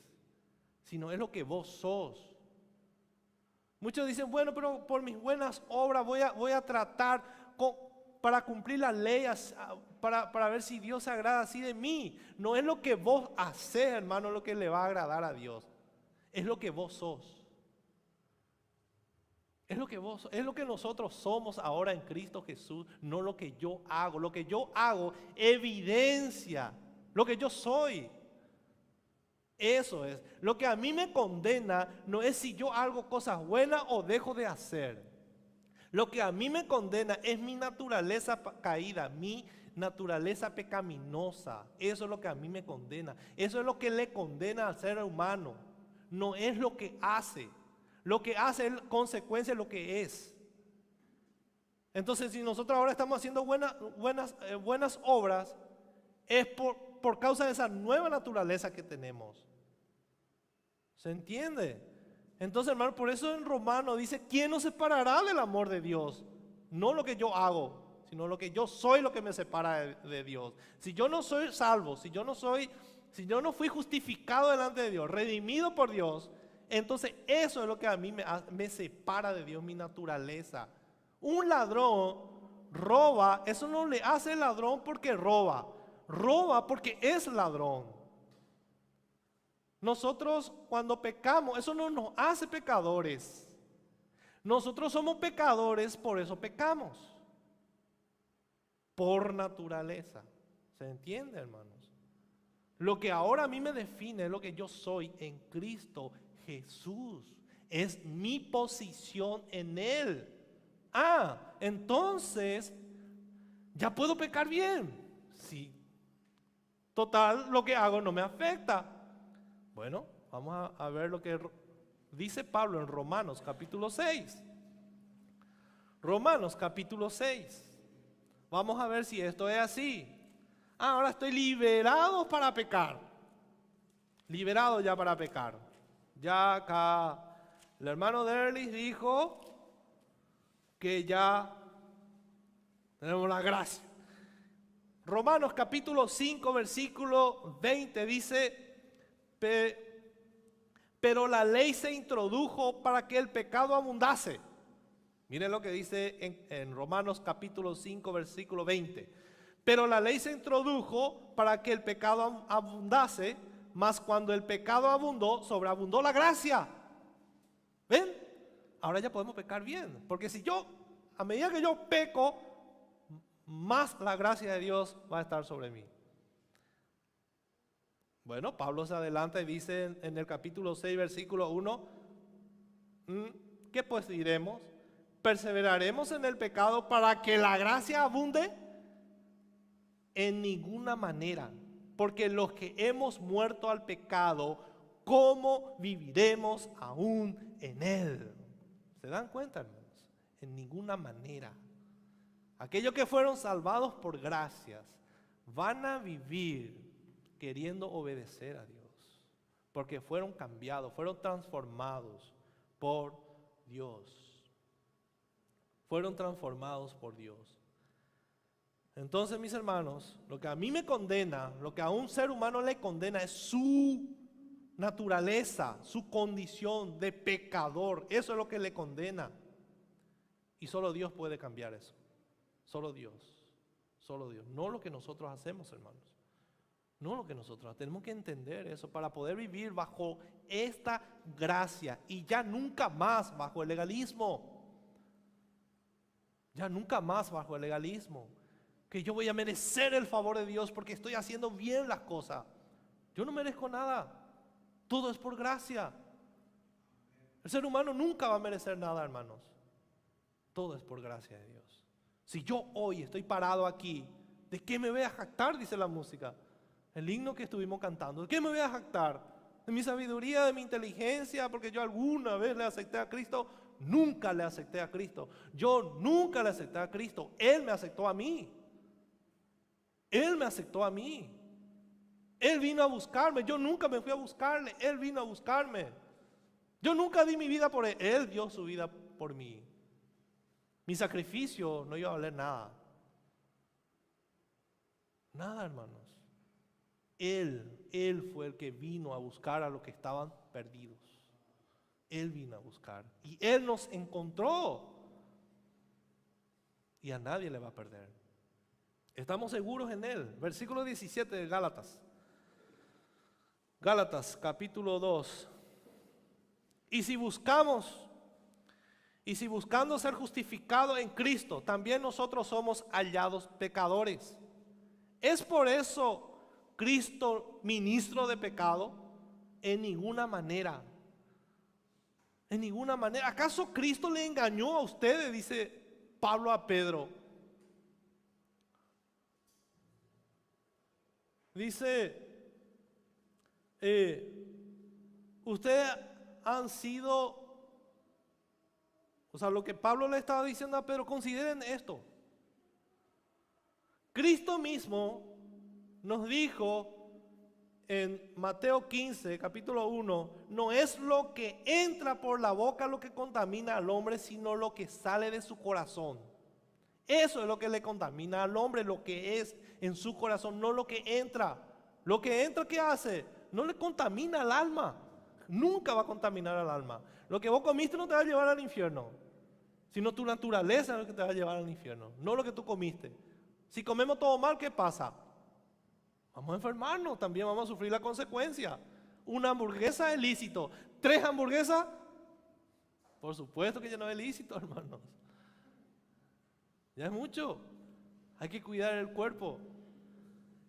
sino es lo que vos sos. Muchos dicen, bueno, pero por mis buenas obras voy a tratar para cumplir la ley, para ver si Dios se agrada así de mí. No es lo que vos haces, hermano, lo que le va a agradar a Dios. Es lo que vos sos. Es lo que nosotros somos ahora en Cristo Jesús, no lo que yo hago. Lo que yo hago evidencia lo que yo soy. Eso es. Lo que a mí me condena no es si yo hago cosas buenas o dejo de hacer. Lo que a mí me condena es mi naturaleza caída, mi naturaleza pecaminosa. Eso es lo que a mí me condena. Eso es lo que le condena al ser humano. No es lo que hace. Lo que hace es consecuencia de lo que es. Entonces, si nosotros ahora estamos haciendo buenas obras, es por causa de esa nueva naturaleza que tenemos. ¿Se entiende? Entonces, hermano, por eso en Romanos dice, ¿quién nos separará del amor de Dios? No lo que yo hago, sino lo que yo soy lo que me separa de Dios. Si yo no soy salvo, si yo no fui justificado delante de Dios, redimido por Dios, entonces eso es lo que a mí me separa de Dios, mi naturaleza. Un ladrón roba, eso no le hace ladrón porque roba. Roba porque es ladrón. Nosotros cuando pecamos, eso no nos hace pecadores. Nosotros somos pecadores, por eso pecamos. Por naturaleza. ¿Se entiende, hermanos? Lo que ahora a mí me define es lo que yo soy en Cristo Jesús. Es mi posición en Él. Entonces, ya puedo pecar bien. Sí. Total, lo que hago no me afecta. Bueno, vamos a ver lo que dice Pablo en Romanos capítulo 6. Romanos capítulo 6. Vamos a ver si esto es así. Ahora estoy liberado para pecar. Liberado ya para pecar. Ya acá el hermano Derlis dijo que ya tenemos la gracia. Romanos capítulo 5 versículo 20 dice: pero la ley se introdujo para que el pecado abundase. Miren lo que dice en Romanos capítulo 5 versículo 20. Pero la ley se introdujo para que el pecado abundase, mas cuando el pecado abundó, sobreabundó la gracia. ¿Ven? Ahora ya podemos pecar bien, porque si yo, a medida que yo peco, más la gracia de Dios va a estar sobre mí. Bueno, Pablo se adelanta y dice en el capítulo 6, versículo 1, ¿qué pues diremos? ¿Perseveraremos en el pecado para que la gracia abunde? En ninguna manera, porque los que hemos muerto al pecado, ¿cómo viviremos aún en él? ¿Se dan cuenta, hermanos? En ninguna manera. Aquellos que fueron salvados por gracias van a vivir queriendo obedecer a Dios, porque fueron cambiados, fueron transformados por Dios. Fueron transformados por Dios. Entonces, mis hermanos, lo que a mí me condena, lo que a un ser humano le condena es su naturaleza, su condición de pecador. Eso es lo que le condena. Y solo Dios puede cambiar eso. Solo Dios. Solo Dios. No lo que nosotros hacemos, hermanos. No lo que nosotros tenemos que entender eso para poder vivir bajo esta gracia y ya nunca más bajo el legalismo. Ya nunca más bajo el legalismo. Que yo voy a merecer el favor de Dios porque estoy haciendo bien las cosas. Yo no merezco nada. Todo es por gracia. El ser humano nunca va a merecer nada, hermanos. Todo es por gracia de Dios. Si yo hoy estoy parado aquí, ¿de qué me voy a jactar? Dice la música. El himno que estuvimos cantando. ¿De qué me voy a jactar? ¿De mi sabiduría, de mi inteligencia? Porque yo alguna vez le acepté a Cristo. Nunca le acepté a Cristo. Yo nunca le acepté a Cristo. Él me aceptó a mí. Él me aceptó a mí. Él vino a buscarme. Yo nunca me fui a buscarle. Él vino a buscarme. Yo nunca di mi vida por él. Él dio su vida por mí. Mi sacrificio no iba a valer nada. Nada, hermanos. Él fue el que vino a buscar a los que estaban perdidos. Él vino a buscar. Y Él nos encontró. Y a nadie le va a perder. Estamos seguros en Él. Versículo 17 de Gálatas. Gálatas capítulo 2. Y si buscando ser justificados en Cristo, también nosotros somos hallados pecadores. ¿Es por eso Cristo ministro de pecado? En ninguna manera. En ninguna manera. ¿Acaso Cristo le engañó a ustedes? Dice Pablo a Pedro. Dice, ustedes han sido, o sea, lo que Pablo le estaba diciendo a Pedro, consideren esto. Cristo mismo nos dijo en Mateo 15, capítulo 1, no es lo que entra por la boca lo que contamina al hombre, sino lo que sale de su corazón. Eso es lo que le contamina al hombre, lo que es en su corazón, no lo que entra. Lo que entra, ¿qué hace? No le contamina al alma. Nunca va a contaminar al alma. Lo que vos comiste no te va a llevar al infierno. sino tu naturaleza es lo que te va a llevar al infierno, no lo que tú comiste. Si comemos todo mal, ¿qué pasa? Vamos a enfermarnos, también vamos a sufrir la consecuencia. Una hamburguesa es lícito, 3 hamburguesas, por supuesto que ya no es lícito, hermanos. Ya es mucho, hay que cuidar el cuerpo.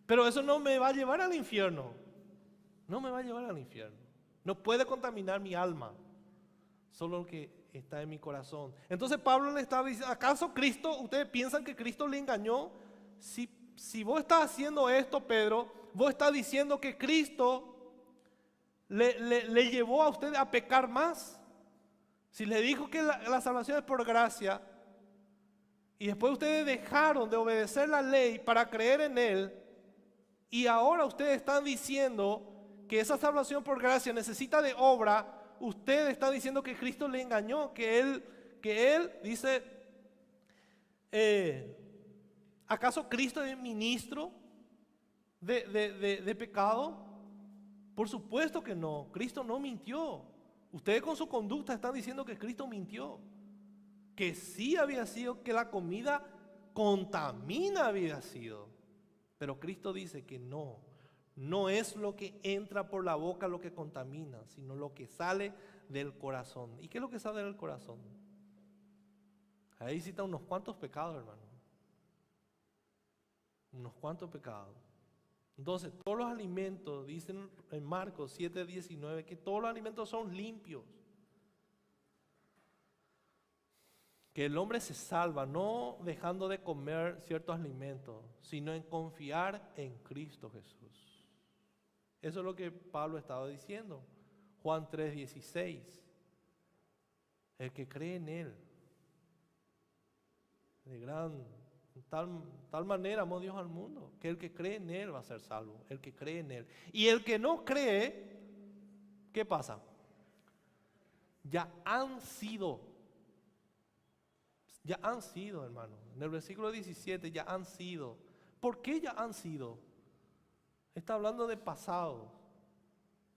Pero eso no me va a llevar al infierno, no me va a llevar al infierno. No puede contaminar mi alma, solo lo que está en mi corazón. Entonces Pablo le estaba diciendo, ¿acaso Cristo, ustedes piensan que Cristo le engañó? Si vos estás haciendo esto, Pedro, vos estás diciendo que Cristo le llevó a usted a pecar más. Si le dijo que la salvación es por gracia, y después ustedes dejaron de obedecer la ley para creer en Él, y ahora ustedes están diciendo que esa salvación por gracia necesita de obra, ustedes están diciendo que Cristo le engañó, que Él dice, ¿acaso Cristo es ministro de pecado? Por supuesto que no, Cristo no mintió. Ustedes con su conducta están diciendo que Cristo mintió, que sí había sido, que la comida contamina había sido. Pero Cristo dice que no es lo que entra por la boca lo que contamina, sino lo que sale del corazón. ¿Y qué es lo que sale del corazón? Ahí cita unos cuantos pecados, hermano. Unos cuantos pecados. Entonces, todos los alimentos, dicen en Marcos 7:19, que todos los alimentos son limpios. Que el hombre se salva no dejando de comer ciertos alimentos, sino en confiar en Cristo Jesús. Eso es lo que Pablo estaba diciendo. Juan 3:16. El que cree en Él, tal manera amó Dios al mundo, que el que cree en Él va a ser salvo, el que cree en Él. Y el que no cree, ¿qué pasa? Ya han sido, hermano. En el versículo 17, ya han sido. ¿Por qué ya han sido? Está hablando de pasado,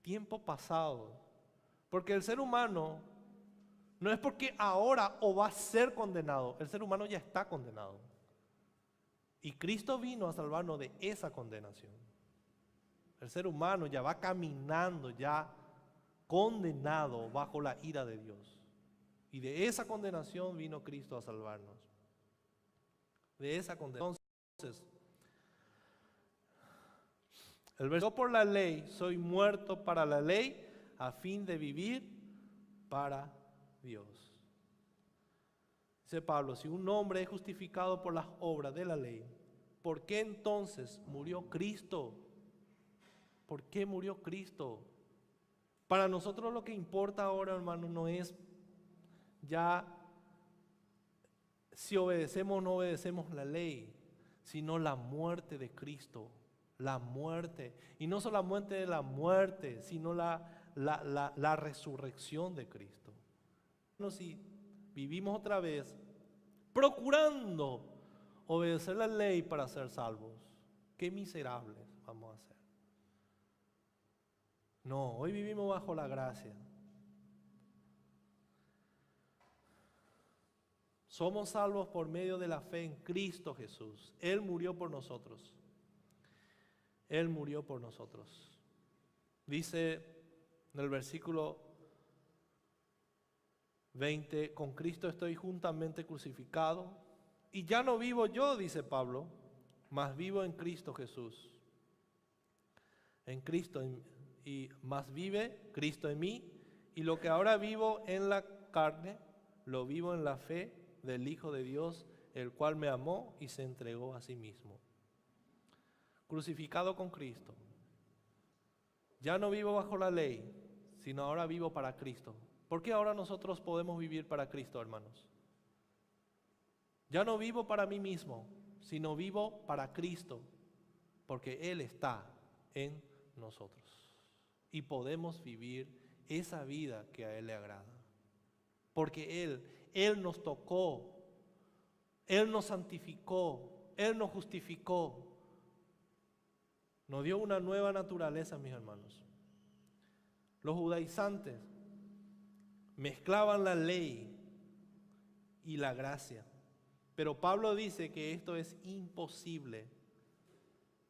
tiempo pasado. Porque el ser humano no es porque ahora o va a ser condenado, el ser humano ya está condenado. Y Cristo vino a salvarnos de esa condenación. El ser humano ya va caminando, ya condenado bajo la ira de Dios. Y de esa condenación vino Cristo a salvarnos. De esa condenación. Entonces, el versículo, por la ley soy muerto para la ley a fin de vivir para Dios. Dice Pablo, si un hombre es justificado por las obras de la ley, ¿por qué entonces murió Cristo? ¿Por qué murió Cristo? Para nosotros lo que importa ahora, hermano, no es ya si obedecemos o no obedecemos la ley, sino la muerte de Cristo. La muerte, y no solo la muerte de la muerte, sino la resurrección de Cristo. Bueno, si vivimos otra vez procurando obedecer la ley para ser salvos, qué miserables vamos a ser. No, hoy vivimos bajo la gracia. Somos salvos por medio de la fe en Cristo Jesús. Él murió por nosotros. Él murió por nosotros. Dice en el versículo 20, con Cristo estoy juntamente crucificado, y ya no vivo yo, dice Pablo, mas vivo en Cristo Jesús. En Cristo, y más vive Cristo en mí, y lo que ahora vivo en la carne, lo vivo en la fe del Hijo de Dios, el cual me amó y se entregó a sí mismo. Crucificado con Cristo. Ya no vivo bajo la ley, sino ahora vivo para Cristo. ¿Por qué ahora nosotros podemos vivir para Cristo, hermanos? Ya no vivo para mí mismo, sino vivo para Cristo, porque Él está en nosotros. Y podemos vivir esa vida que a Él le agrada. Porque Él nos tocó, Él nos santificó, Él nos justificó. Nos dio una nueva naturaleza, mis hermanos. Los judaizantes mezclaban la ley y la gracia. Pero Pablo dice que esto es imposible.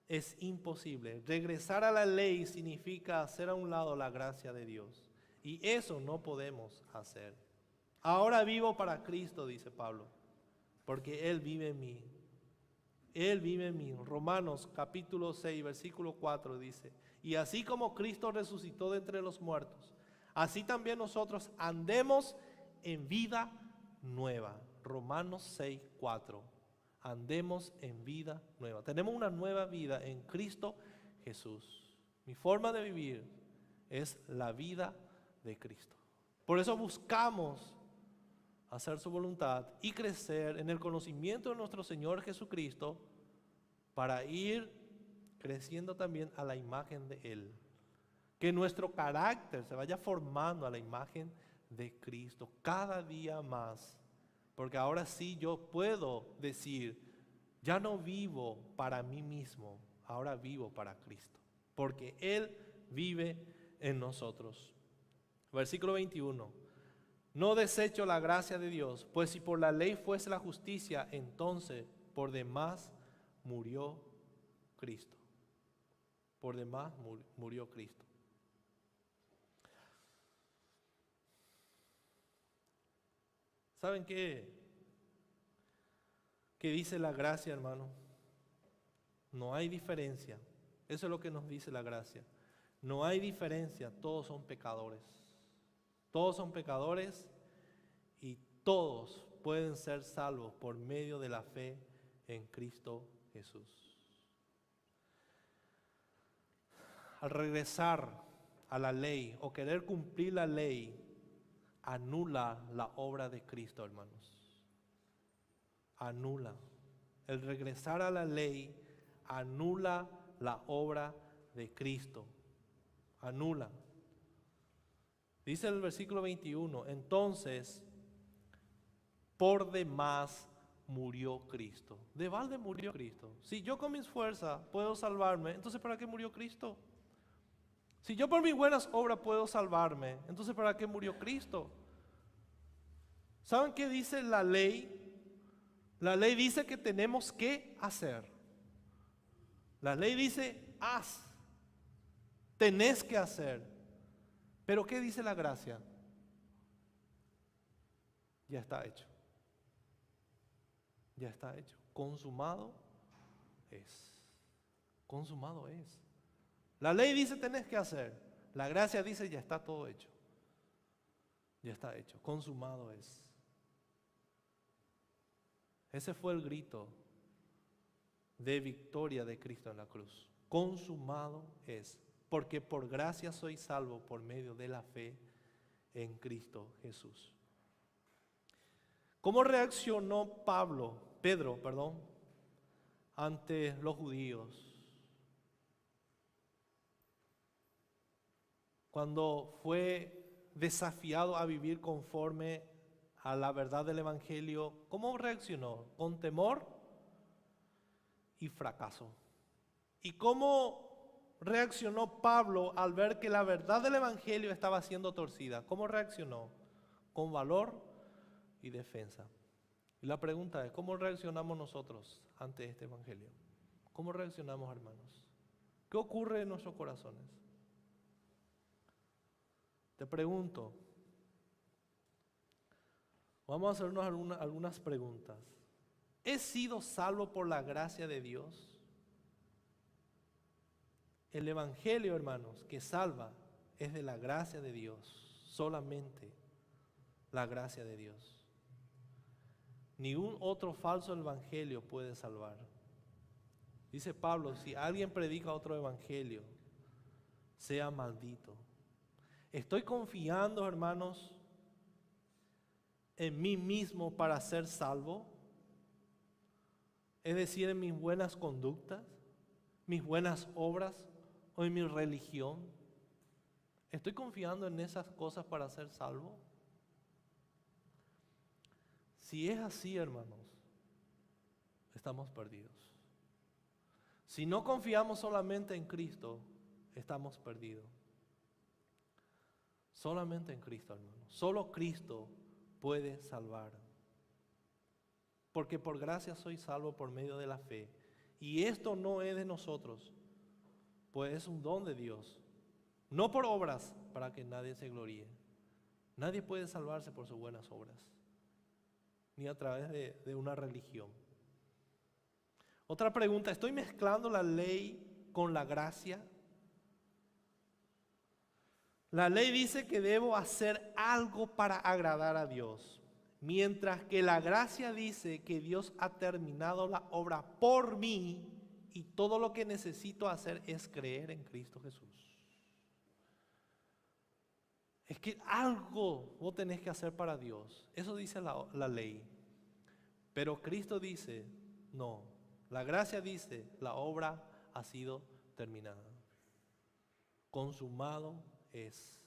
Es imposible. Regresar a la ley significa hacer a un lado la gracia de Dios. Y eso no podemos hacer. Ahora vivo para Cristo, dice Pablo, porque Él vive en mí. Él vive en mí. Romanos capítulo 6, versículo 4 dice: y así como Cristo resucitó de entre los muertos, así también nosotros andemos en vida nueva. Romanos 6, 4. Andemos en vida nueva. Tenemos una nueva vida en Cristo Jesús. Mi forma de vivir es la vida de Cristo. Por eso buscamos hacer su voluntad y crecer en el conocimiento de nuestro Señor Jesucristo para ir creciendo también a la imagen de Él. Que nuestro carácter se vaya formando a la imagen de Cristo cada día más. Porque ahora sí yo puedo decir, ya no vivo para mí mismo, ahora vivo para Cristo. Porque Él vive en nosotros. Versículo 21. No desecho la gracia de Dios, pues si por la ley fuese la justicia, entonces por demás murió Cristo. Por demás murió Cristo. ¿Saben qué? ¿Qué dice la gracia, hermano? No hay diferencia. Eso es lo que nos dice la gracia. No hay diferencia, todos son pecadores. Todos son pecadores y todos pueden ser salvos por medio de la fe en Cristo Jesús. Al regresar a la ley o querer cumplir la ley, anula la obra de Cristo, hermanos. Anula. El regresar a la ley anula la obra de Cristo. Anula. Dice el versículo 21, entonces, por demás murió Cristo. De balde murió Cristo. Si yo con mis fuerzas puedo salvarme, entonces ¿para qué murió Cristo? Si yo por mis buenas obras puedo salvarme, entonces ¿para qué murió Cristo? ¿Saben qué dice la ley? La ley dice que tenemos que hacer. La ley dice, haz. Tenés que hacer. Pero ¿qué dice la gracia? Ya está hecho. Ya está hecho. Consumado es. Consumado es. La ley dice tenés que hacer. La gracia dice ya está todo hecho. Ya está hecho. Consumado es. Ese fue el grito de victoria de Cristo en la cruz. Consumado es. Porque por gracia soy salvo por medio de la fe en Cristo Jesús. ¿Cómo reaccionó Pedro, ante los judíos? Cuando fue desafiado a vivir conforme a la verdad del Evangelio, ¿cómo reaccionó? Con temor y fracaso. ¿Y cómo reaccionó Pablo al ver que la verdad del Evangelio estaba siendo torcida? ¿Cómo reaccionó? Con valor y defensa. Y la pregunta es, ¿cómo reaccionamos nosotros ante este Evangelio? ¿Cómo reaccionamos, hermanos? ¿Qué ocurre en nuestros corazones? Te pregunto, vamos a hacernos algunas preguntas. ¿He sido salvo por la gracia de Dios? El Evangelio, hermanos, que salva es de la gracia de Dios, solamente la gracia de Dios. Ningún otro falso evangelio puede salvar. Dice Pablo, si alguien predica otro evangelio, sea maldito. Estoy confiando, hermanos, en mí mismo para ser salvo. Es decir, en mis buenas conductas, mis buenas obras o en mi religión. ¿Estoy confiando en esas cosas para ser salvo? Si es así, hermanos, estamos perdidos. Si no confiamos solamente en Cristo, estamos perdidos. Solamente en Cristo, hermanos. Solo Cristo puede salvar. Porque por gracia soy salvo por medio de la fe. Y esto no es de nosotros, pues es un don de Dios. No por obras, para que nadie se gloríe. Nadie puede salvarse por sus buenas obras, ni a través de una religión. Otra pregunta, ¿estoy mezclando la ley con la gracia? La ley dice que debo hacer algo para agradar a Dios, mientras que la gracia dice que Dios ha terminado la obra por mí y todo lo que necesito hacer es creer en Cristo Jesús. Es que algo vos tenés que hacer para Dios. Eso dice la ley. Pero Cristo dice, no. La gracia dice, la obra ha sido terminada. Consumado es.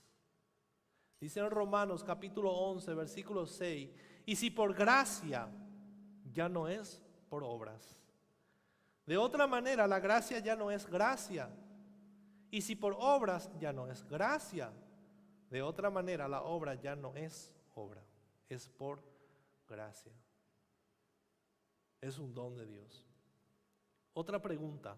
Dice en Romanos capítulo 11, versículo 6, y si por gracia, ya no es por obras. De otra manera, la gracia ya no es gracia. Y si por obras, ya no es gracia. De otra manera, la obra ya no es obra, es por gracia. Es un don de Dios. Otra pregunta.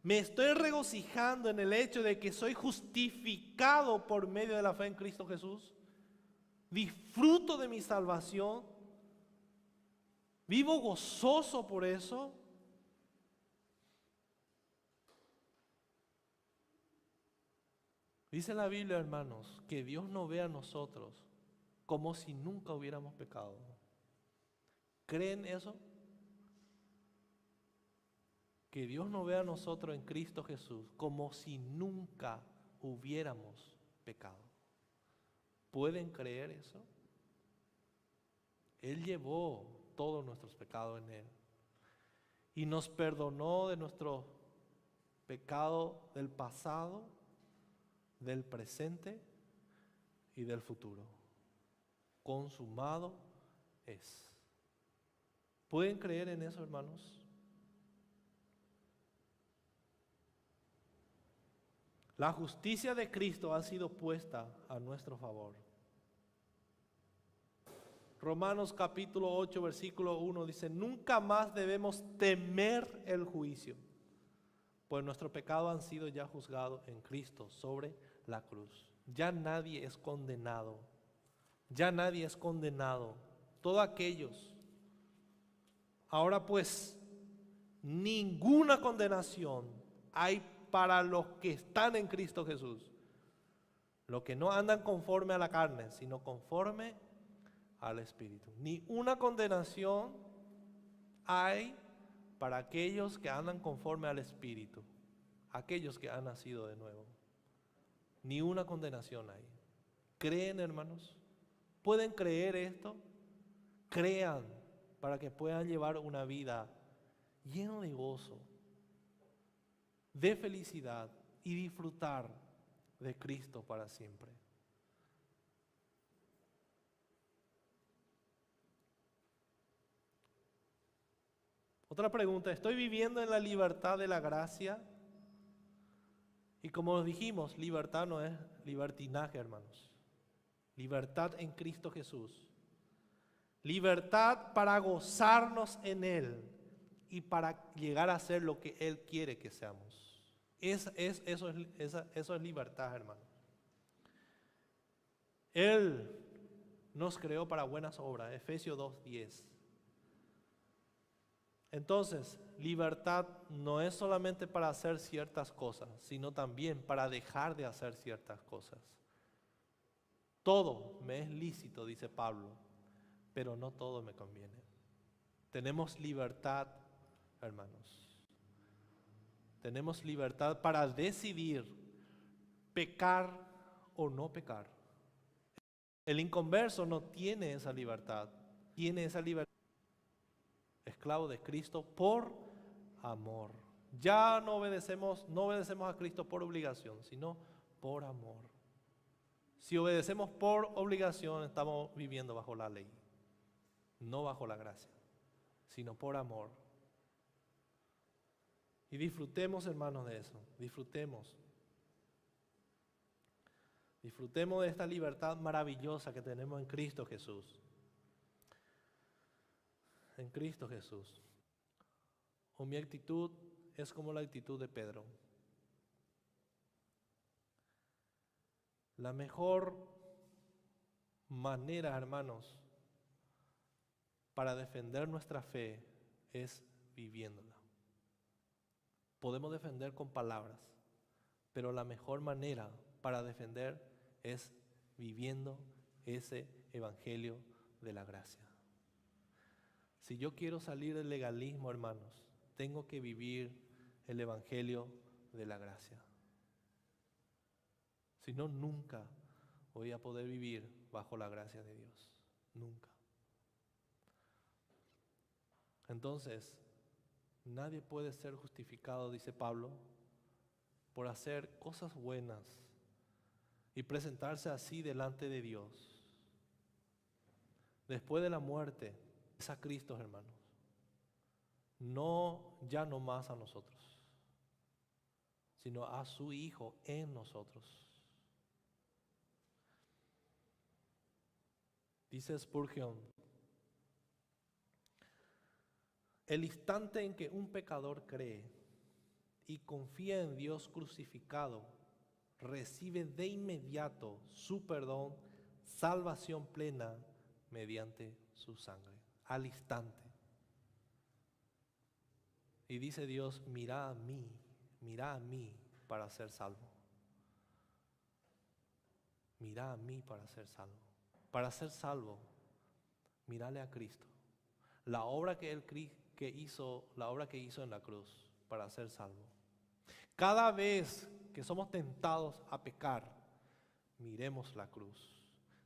¿Me estoy regocijando en el hecho de que soy justificado por medio de la fe en Cristo Jesús? ¿Disfruto de mi salvación? ¿Vivo gozoso por eso? Dice la Biblia, hermanos, que Dios no ve a nosotros como si nunca hubiéramos pecado. ¿Creen eso? Que Dios no ve a nosotros en Cristo Jesús como si nunca hubiéramos pecado. ¿Pueden creer eso? Él llevó todos nuestros pecados en Él y nos perdonó de nuestro pecado del pasado, del presente y del futuro. Consumado es. ¿Pueden creer en eso, hermanos? La justicia de Cristo ha sido puesta a nuestro favor. Romanos capítulo 8, versículo 1 dice, nunca más debemos temer el juicio, pues nuestros pecados han sido ya juzgados en Cristo sobre la cruz. Ya nadie es condenado. Ya nadie es condenado. Todos aquellos. Ahora pues, ninguna condenación hay para los que están en Cristo Jesús. Los que no andan conforme a la carne, sino conforme al Espíritu. Ni una condenación hay para aquellos que andan conforme al Espíritu. Aquellos que han nacido de nuevo. Ni una condenación hay. ¿Creen, hermanos? ¿Pueden creer esto? Crean para que puedan llevar una vida llena de gozo, de felicidad y disfrutar de Cristo para siempre. Otra pregunta, ¿estoy viviendo en la libertad de la gracia? Y como dijimos, libertad no es libertinaje, hermanos. Libertad en Cristo Jesús. Libertad para gozarnos en Él y para llegar a ser lo que Él quiere que seamos. Eso es libertad, hermano. Él nos creó para buenas obras, Efesios 2:10. Entonces, libertad no es solamente para hacer ciertas cosas, sino también para dejar de hacer ciertas cosas. Todo me es lícito, dice Pablo, pero no todo me conviene. Tenemos libertad, hermanos. Tenemos libertad para decidir pecar o no pecar. El inconverso no tiene esa libertad. Tiene esa libertad. Esclavo de Cristo por amor. Ya no obedecemos a Cristo por obligación, sino por amor. Si obedecemos por obligación, estamos viviendo bajo la ley, no bajo la gracia, sino por amor. Y disfrutemos, hermanos, de eso. Disfrutemos de esta libertad maravillosa que tenemos en Cristo Jesús. en Cristo Jesús. O mi actitud es como la actitud de Pedro. La mejor manera, hermanos, para defender nuestra fe es viviéndola. Podemos defender con palabras, pero la mejor manera para defender es viviendo ese evangelio de la gracia. Si yo quiero salir del legalismo, hermanos, tengo que vivir el evangelio de la gracia. Si no, nunca voy a poder vivir bajo la gracia de Dios. Nunca. Entonces, nadie puede ser justificado, dice Pablo, por hacer cosas buenas y presentarse así delante de Dios. Después de la muerte, es a Cristo, hermanos. Ya no más a nosotros, sino a su Hijo en nosotros. Dice Spurgeon: el instante en que un pecador cree y confía en Dios crucificado, recibe de inmediato su perdón, salvación plena mediante su sangre. Al instante. Y dice Dios: mira a mí para ser salvo. Mira a mí para ser salvo. Para ser salvo, mírale a Cristo. La obra que hizo en la cruz para ser salvo. Cada vez que somos tentados a pecar, miremos la cruz.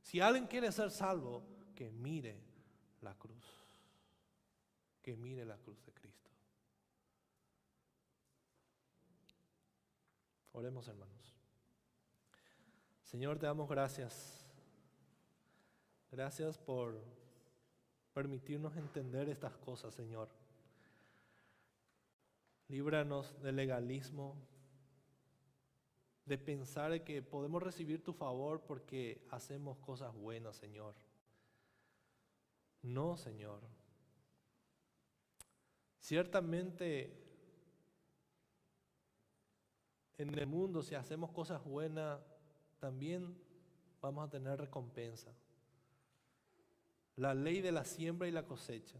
Si alguien quiere ser salvo, que mire la cruz. Que mire la cruz de Cristo. Oremos, hermanos. Señor, te damos gracias. Gracias por permitirnos entender estas cosas, Señor. Líbranos del legalismo, de pensar que podemos recibir tu favor porque hacemos cosas buenas, Señor. No, Señor. Ciertamente, en el mundo, si hacemos cosas buenas, también vamos a tener recompensa. La ley de la siembra y la cosecha.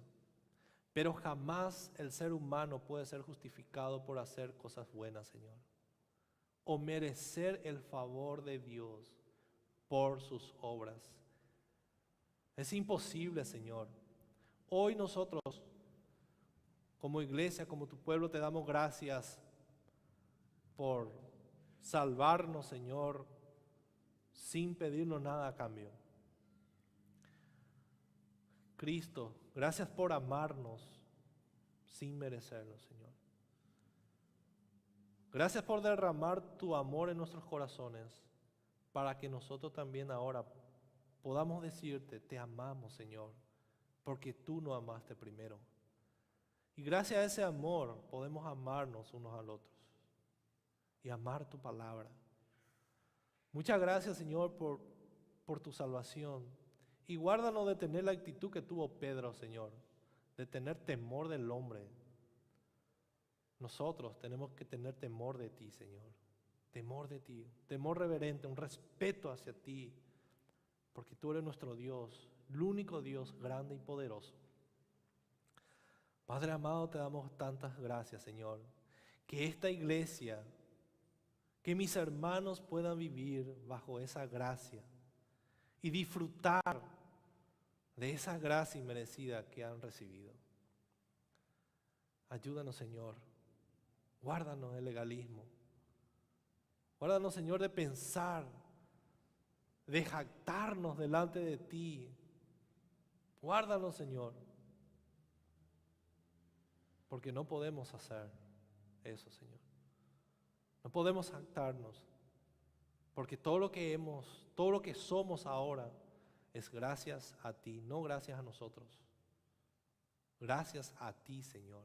Pero jamás el ser humano puede ser justificado por hacer cosas buenas, Señor, o merecer el favor de Dios por sus obras. Es imposible, Señor. Hoy nosotros, como iglesia, como tu pueblo, te damos gracias por salvarnos, Señor, sin pedirnos nada a cambio. Cristo, gracias por amarnos sin merecerlo, Señor. Gracias por derramar tu amor en nuestros corazones para que nosotros también ahora podamos decirte: te amamos, Señor, porque tú nos amaste primero. Y gracias a ese amor podemos amarnos unos al otros y amar tu palabra. Muchas gracias, Señor, por tu salvación. Y guárdanos de tener la actitud que tuvo Pedro, Señor, de tener temor del hombre. Nosotros tenemos que tener temor de ti, Señor. Temor de ti, temor reverente, un respeto hacia ti, porque tú eres nuestro Dios, el único Dios grande y poderoso. Padre amado, te damos tantas gracias, Señor, que esta iglesia, que mis hermanos puedan vivir bajo esa gracia y disfrutar de esa gracia inmerecida que han recibido. Ayúdanos, Señor. Guárdanos del legalismo. Guárdanos, Señor, de pensar, de jactarnos delante de ti. Guárdanos, Señor, porque no podemos hacer eso, Señor. No podemos jactarnos, porque todo lo que somos ahora es gracias a ti, no gracias a nosotros. Gracias a ti, Señor.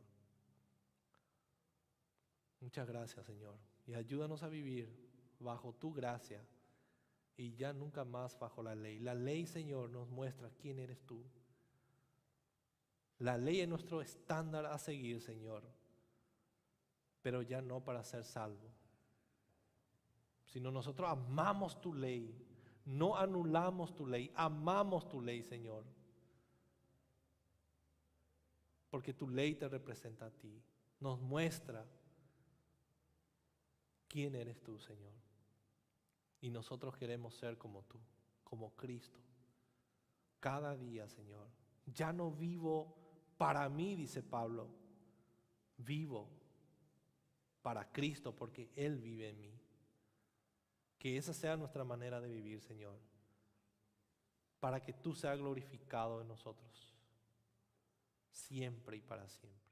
Muchas gracias, Señor. Y ayúdanos a vivir bajo tu gracia y ya nunca más bajo la ley. La ley, Señor, nos muestra quién eres tú. La ley es nuestro estándar a seguir, Señor, pero ya no para ser salvo, sino nosotros amamos tu ley, no anulamos tu ley, amamos tu ley, Señor, porque tu ley te representa a ti, nos muestra quién eres tú, Señor, y nosotros queremos ser como tú, como Cristo, cada día, Señor. Ya no vivo para mí, dice Pablo, vivo para Cristo porque Él vive en mí. Que esa sea nuestra manera de vivir, Señor, para que tú seas glorificado en nosotros, siempre y para siempre.